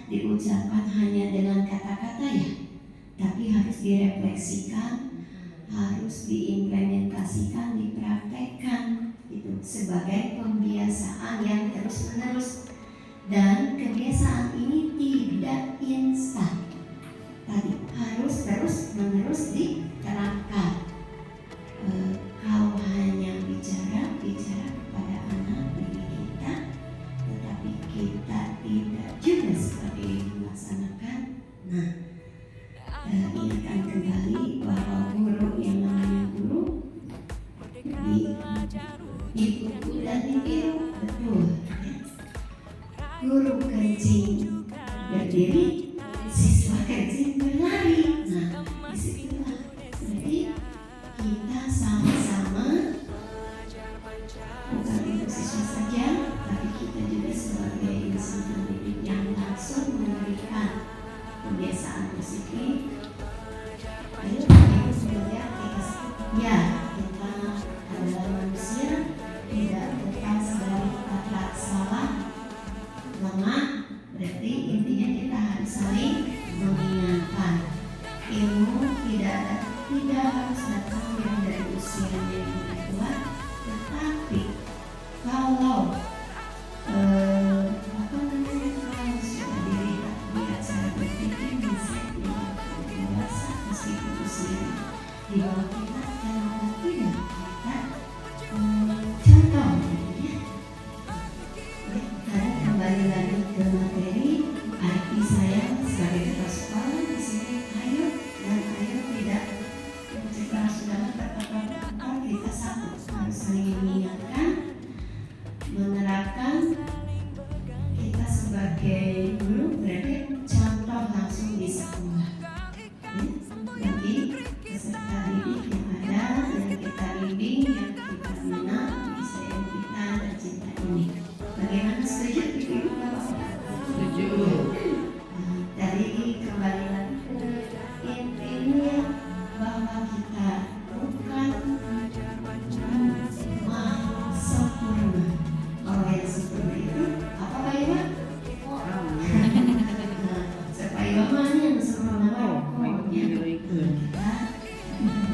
Speaker 4: diucapkan hanya dengan kata-kata ya, tapi harus direfleksikan, harus diimplementasikan, dipraktekkan gitu, sebagai pembiasaan yang terus-menerus. Dan kebiasaan ini tidak instan, tadi harus terus-menerus diterapkan. Kalau hanya bicara kepada anak didik kita, tetapi kita tidak juga seperti melaksanakan, nah ingatkan kembali bahwa guru yang namanya guru di buku dan ditiru, betul ya. Guru kencing berdiri, siswa kencing berlari. Nah, disitulah berarti kita sama-sama, bukan untuk siswa saja, tapi kita juga sebagai insan pendidik yang langsung memberikan kebiasaan positif. Ayo kita belajar, ya, kita adalah manusia, tidak lepas dari kata salah, lemah. Berarti intinya kita harus saling mengingatkan. Ilmu tidak harus datang yang dari usia yang lebih tua, tetapi kalau kalau sudah dilihat cara berpikir bisa tidak dewasa meskipun usia di bawah kita, kenapa tidak kita contoh ya. Karena kembali lagi ke materi, arti saya sebagai kepala sekolah di sini, ayo tidak mencegah sudah berkata-kata, kita satu harus saling mengingatkan, menerapkan. Kita sebagai guru berarti contoh langsung di sekolah ya, bagi peserta didik yang ada, yang kita bimbing, yang kita bina, bisa yang kita tercinta ini. Bagaimana, setuju Ibu Bapak? Setuju. Dari kembali lagi ke intinya bahwa kita bukan sempurna. Kalau yang sempurna itu apa Pak Iwan? Supaya Iwan yang sempurna pokoknya kita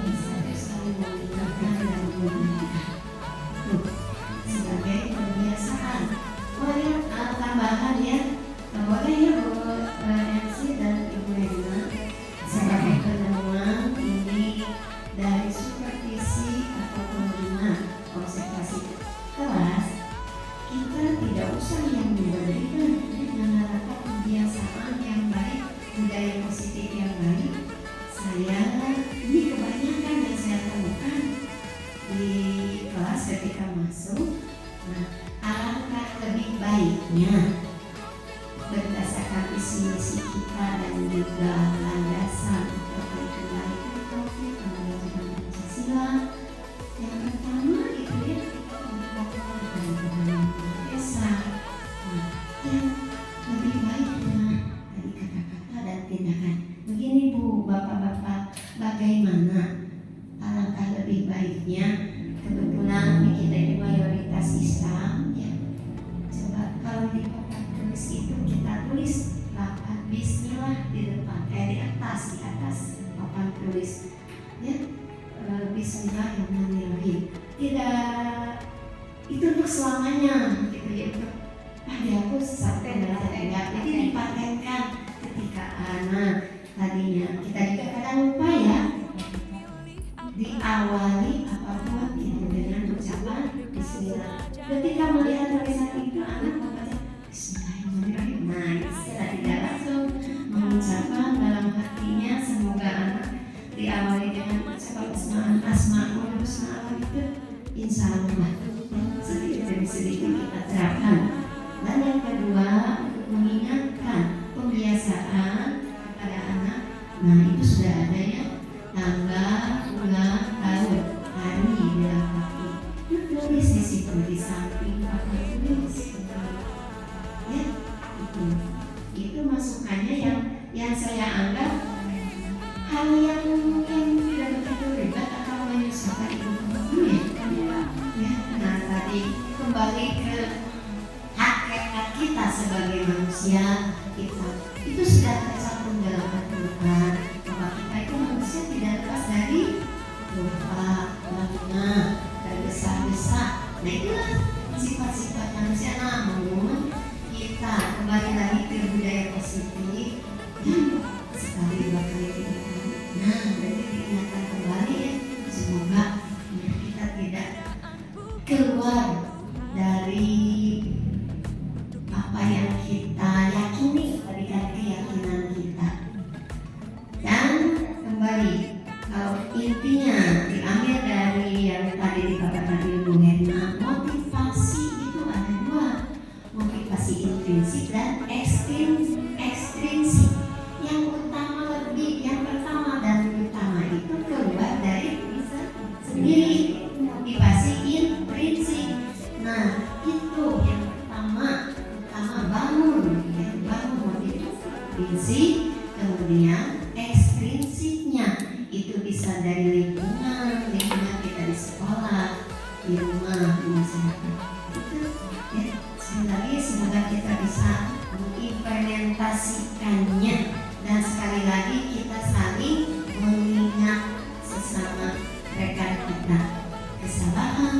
Speaker 4: bisa saling mengingatkan dan mengingatkan sebagai kebiasaan. Oh ya, tambahan ya, boleh ya Bu MC dan Ibu Rina sebagai penemuan ini dari supervisi atau pembina observasi kelas, kita tidak usah yang memberikan menerapkan kebiasaan yang baik, budaya positif yang baik. Ini kebanyakan yang saya temukan di kelas ketika masuk. Nah, alangkah lebih baiknya berdasarkan visi-misi kita dan juga landasan terkait kembali ke topik pendidikan Pancasila. Yang pertama itu ya, kita mendapatkan kehidupan desa. Nah, yang lebih baiknya dari kata-kata dan tindakan. Begini Bu, Bapak-bapak, bagaimana alangkah lebih baiknya? Kebetulan kita ini mayoritas Islam ya. Coba kalau di papan tulis itu kita tulis lafaz Bismillah di depan, di atas papan tulis ya, Bismillahirrahmanirrahim. Tidak itu untuk selamanya gitu ya, untuk dihapus sampai enggak. Jadi dipatenkan ketika anak tadinya kita juga kadang lupa ya, diawali apapun itu dengan ucapan Bismillah. Ketika melihat tulisan itu anak membaca Bismillahirrahmanirrahim. Nah, secara tidak langsung mengucapkan dalam hatinya, semoga anak diawali dengan ucapan Asmaul Husna itu, insya Allah sedikit demi sedikit kita terapkan. Dan yang kedua, untuk mengingatkan pembiasaan kepada anak. Nah, itu sudah ada ya, tanggal, bulan, tahun, hari dilengkapi. Tulis di situ di samping papan tulis. Ya, itu masukannya yang saya anggap hal yang tidak begitu ribet atau menyusahkan ibu dulu ya. Nah tadi kembali ke hakikat kita sebagai manusia, kita itu sudah tercantum dalam Al-Quran bahwa kita itu manusia tidak lepas dari lupa, lemah, tergesa-gesa. Nah itulah sifat-sifat manusia. Namun kita kembali lagi ke budaya positif dan sekali dua kali diingatkan. Nah berarti diingatkan kembali ya. Semoga kita tidak keluar dari apa yang kita yakini, dari keyakinan kita. Dan kembali, kalau intinya diambil dari yang tadi dikatakan Ibu Herna, motivasi itu ada dua, motivasi intrinsik dan ekstrinsik. Yang pertama dan utama itu keluar dari diri sendiri, motivasi intrinsik. Nah itu yang utama bangun motivasi intrinsik, kemudian ekstrinsiknya itu bisa dari lingkungan kita di sekolah, di rumah, di masyarakat. Itu ya, sekali lagi semoga kita bisa mengimplementasikannya dan sekali lagi kita saling mengingat sesama rekan kita. Kesalahan,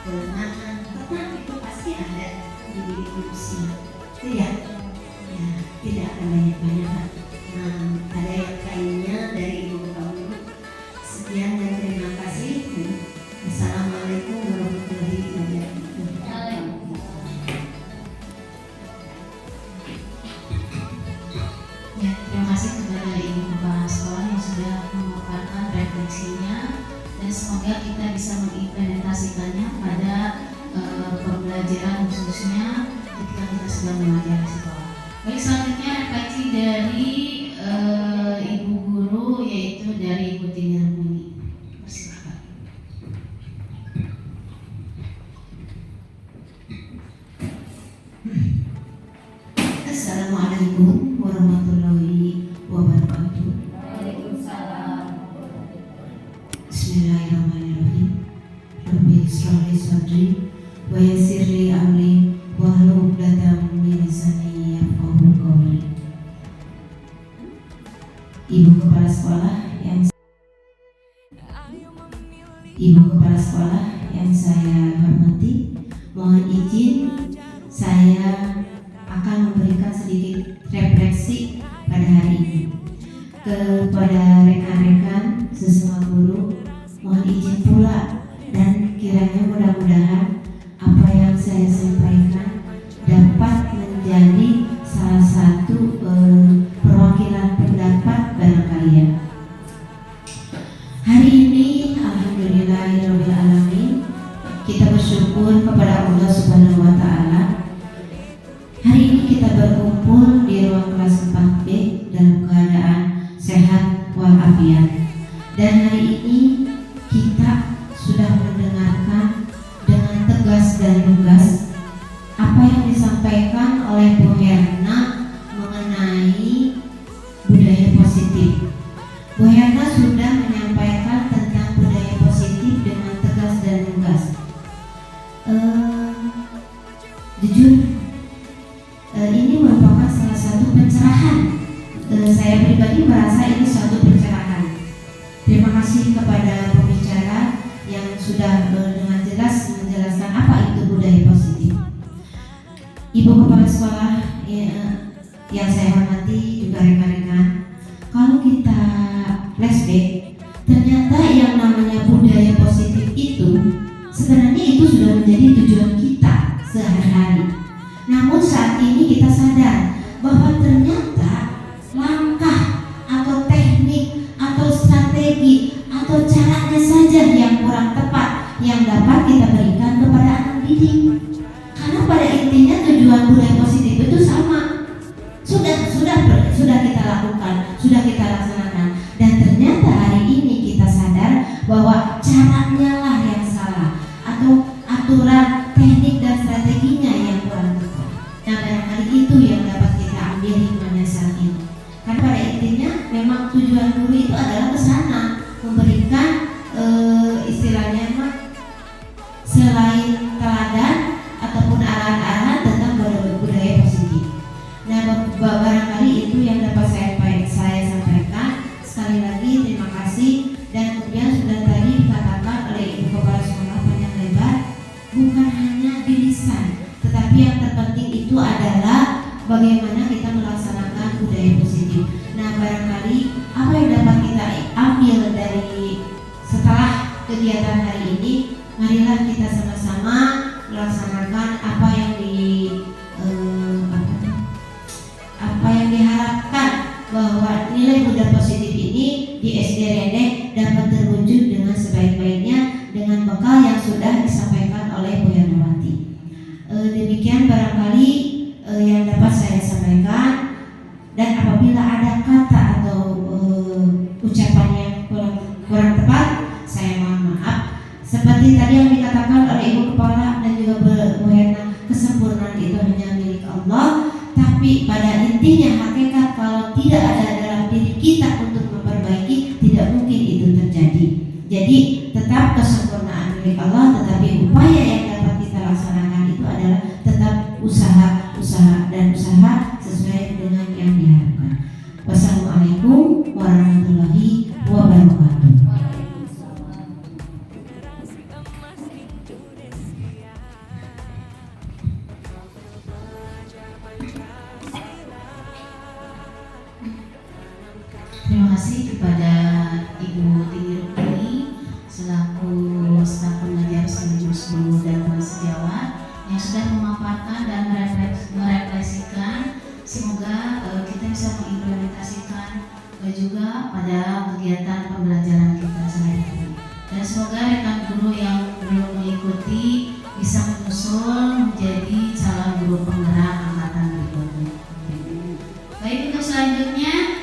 Speaker 4: kelemahan, tetap itu pasti ada di diri manusia. Itu ya, tidak akan banyak-banyak. Nah, ada yang lainnya dari Ibu kamu. Sekian dan terima kasih. Assalamualaikum warahmatullahi wabarakatuh.
Speaker 2: Ya, terima kasih kepada Ibu Kepala Sekolah yang sudah memaparkan refleksinya dan semoga kita bisa mengimplementasikannya pada pembelajaran khususnya ketika kita sedang mengajar di sekolah. Baik, selanjutnya refleksi dari Ibu Guru yaitu dari Ibu Tini Remuni. Silakan.
Speaker 4: Assalamualaikum warahmatullahi wabarakatuh. Bismillahirrahmanirrahim. Rabbi ishrah li sadri wa yassir li amri wahlul 'uqdatam min lisani yafqahu qawli. Ibu Kepala Sekolah yang saya hormati, mohon izin saya akan memberikan sedikit refleksi pada hari ini kepada rekan-rekan sesama guru. Mohon izin pula dan kiranya mudah-mudahan apa yang saya sampaikan dapat menjadi salah satu perwakilan pendapat barangkali ya. Hari ini alhamdulillahirobbilalamin kita bersyukur kepada Allah Subhanahu wa taala. Hari ini kita berkumpul di ruang kelas 4B dalam keadaan sehat walafiat. Dan hari ini kita sudah mendengarkan dengan tegas dan lugas apa yang disampaikan oleh Bu Herna mengenai budaya positif. Bu Herna sudah menyampaikan tentang budaya positif dengan tegas dan lugas. Jujur, ini merupakan salah satu pencerahan. Saya pribadi merasa ini suatu pencerahan. Terima kasih kepada pembicara yang sudah dengan jelas menjelaskan apa itu budaya positif. Ibu Kepala Sekolah yang saya hormati, juga rekan-rekan, kalau kita flashback, ternyata yang namanya budaya positif itu sebenarnya itu sudah menjadi tujuan kita sehari-hari. Namun saat ini kita sadar bahwa ternyata langkah atau teknik atau strategi atau caranya saja yang kurang tepat yang dapat kita berikan kepada anak didik. Karena pada intinya tujuan budaya positif itu sama. Sudah kita lakukan, sudah kita laksanakan, dan ternyata hari ini kita sadar bahwa caranya lah yang salah atau aturan, teknik dan strateginya yang kurang tepat. Nah, barangkali itu yang dapat kita ambil hikmahnya saat ini. Karena pada intinya memang tujuan guru itu adalah ke sana, memberikan istilahnya mah selain teladan ataupun arahan-arahan tentang budaya positif. Nah, barangkali itu yang dapat saya sampaikan. Sekali lagi terima kasih. Dan kemudian sudah tadi dikatakan oleh Ibu Kepala Sekolah panjang lebar, bukan hanya di lisan, tetapi yang terpenting itu adalah bagaimana kita melaksanakan budaya positif. Nah, barangkali apa yang dapat kita ambil dari setelah kegiatan hari ini, marilah kita sama-sama melaksanakan apa yang diharapkan, bahwa nilai budaya positif ini di SD Rene dapat terwujud dengan sebaik-baiknya dengan bekal yang sudah disampaikan oleh Bu Yanawati. Demikian barangkali yang dapat saya sampaikan, dan apabila ada kata atau ucapan yang kurang tepat, saya mohon maaf. Seperti tadi yang dikatakan oleh Ibu Kepala dan juga Bu Yana, kesempurnaan itu hanya milik Allah. Tapi pada intinya hakikat kalau tidak ada dalam diri kita untuk memperbaiki, tidak mungkin itu terjadi. Jadi tetap kesempurnaan milik Allah, tetapi upaya yang dapat kita laksanakan itu adalah tetap usaha sesuai dengan yang diharapkan. Wassalamualaikum warahmatullahi wabarakatuh.
Speaker 2: Terima kasih kepada Ibu Tinggi Rukmini selaku staf pengajar sekaligus guru dan sejawat yang sudah memaparkan dan merefleksikan. Semoga kita bisa mengimplementasikan juga pada kegiatan pembelajaran kita sehari-hari. Dan semoga rekan guru yang belum mengikuti bisa menyusul menjadi calon guru penggerak angkatan berikutnya. Baik, untuk selanjutnya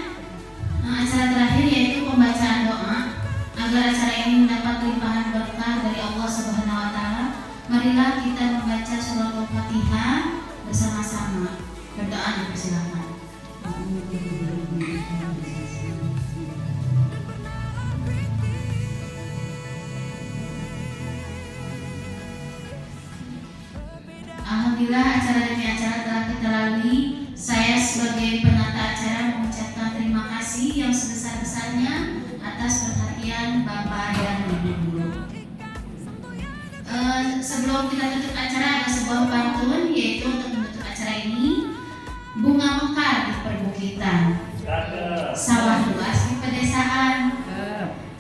Speaker 2: acara terakhir yaitu pembacaan doa agar acara ini mendapat limpahan berkah dari Allah Subhanahu wa taala. Marilah kita membaca surah Al-Fatihah bersama-sama. Berdoa, dipersilakan. Alhamdulillah, acara demi acara telah kita lalui. Saya sebagai penata acara mengucapkan terima kasih yang sebesar-besarnya atas perhatian Bapak dan Ibu guru. Sebelum kita tutup acara, ada sebuah pantun yaitu untuk menutup acara ini. Bunga mekar di perbukitan, sawah luas di pedesaan.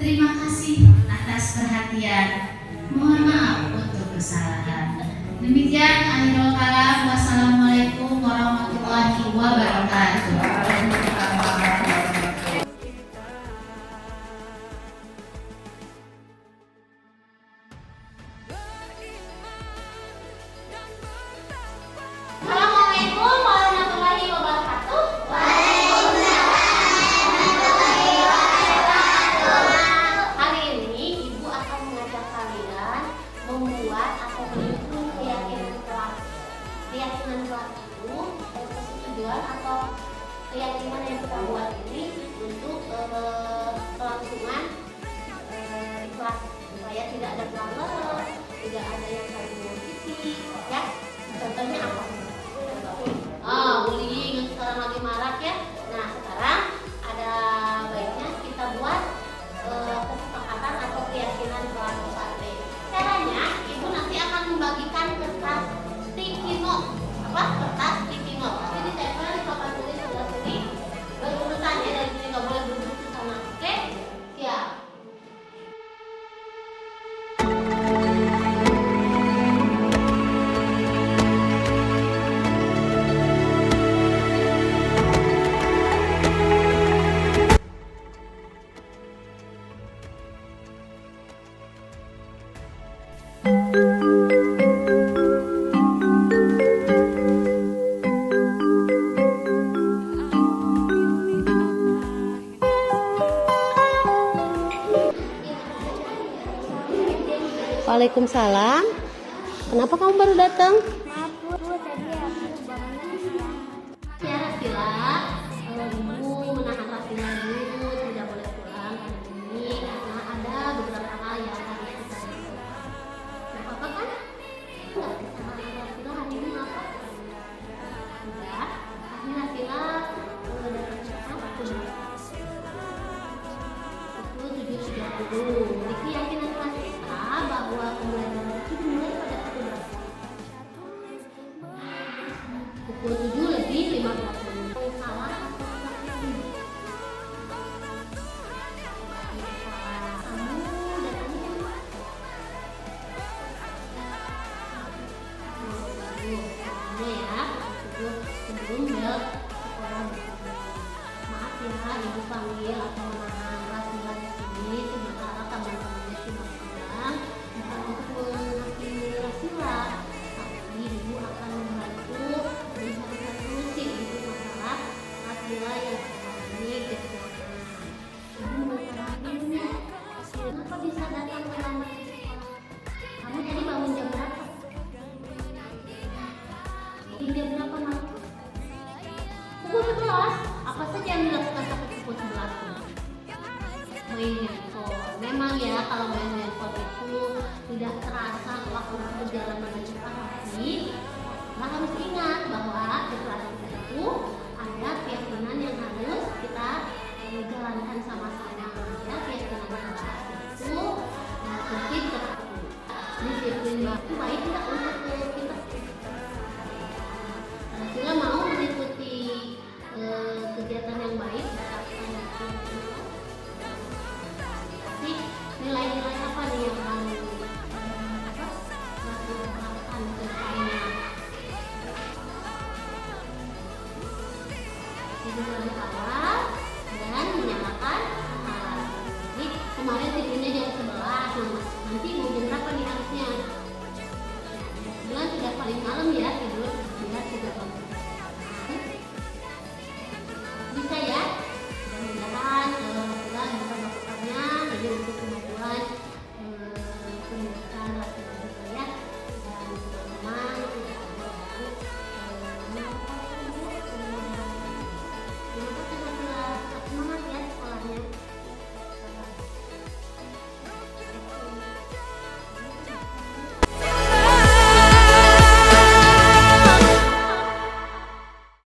Speaker 2: Terima kasih atas perhatian. Mohon maaf untuk kesalahan. Demikian akhirul kalam. Wassalamualaikum warahmatullahi wabarakatuh. Assalamualaikum warahmatullahi wabarakatuh. Hari ini Ibu akan mengajak kalian membuat atau menyusun keyakinan kelak. Keyakinan kelak itu persetujuan atau keyakinan yang kita buat ini untuk kelangsungan ikhlas, supaya tidak ada pelanggaran, tidak ada yang saling menyakiti, ya. Contohnya apa? Bullying yang sekarang lagi marak ya. Nah, sekarang ada baiknya kita buat kesepakatan atau keyakinan kelangsungan. Caranya, Ibu nanti akan membagikan kertas sticky note. Kertas sticky note. Nanti ditempel di papan tulis sebelah sini. Berurutan ya, dari sini nggak boleh duduk ke sana. Oke? Siap.
Speaker 3: Waalaikumsalam. Kenapa kamu baru datang?
Speaker 2: Ya, Rafila, Ibu menahan Rafila dulu, tidak boleh pulang.
Speaker 5: Di keyakinan kelas kita bahwa pembelajaran itu dimulai pada pukul berapa? Pukul 7:15. Salah atau salah? Kamu datangnya jam berapa? Ya, sebelum bel sekolah berhenti. Maaf ya, ibu panggil atau menahan rahasia di sini sementara teman-temannya cuma pulang, bukan untuk menghakimi rasila, tapi ibu akan membantu mencarikan solusi untuk masalah rasila yang selama ini kecelakaan. Ibu mau tanya dulu, kenapa bisa datang terlambat ke sekolah? Kamu tadi bangun jam berapa? Jam berapa malam? Pukul 11. Apa saja yang dilakukan sampai pukul 11? Main handphone. Memang ya kalau main handphone itu tidak terasa waktu berjalan dengan cepat, tapi kita harus ingat bahwa setelah kita itu ada keyakinan yang harus kita jalankan sama-sama. Ya, keyakinan kelas itu mungkin tertentu. Disiplin itu baik tidak untuk kita. Sila mau mengikuti kegiatan yang baik, tapi nilai-nilai apa nih yang kamu lakukan ke depannya? Tidur lebih awal dan menyalakan alarm. Jadi kemarin tidurnya jam 11, nanti mau jam berapa nih harusnya? Bulan sudah paling malam ya tidur, 11 juga bagus.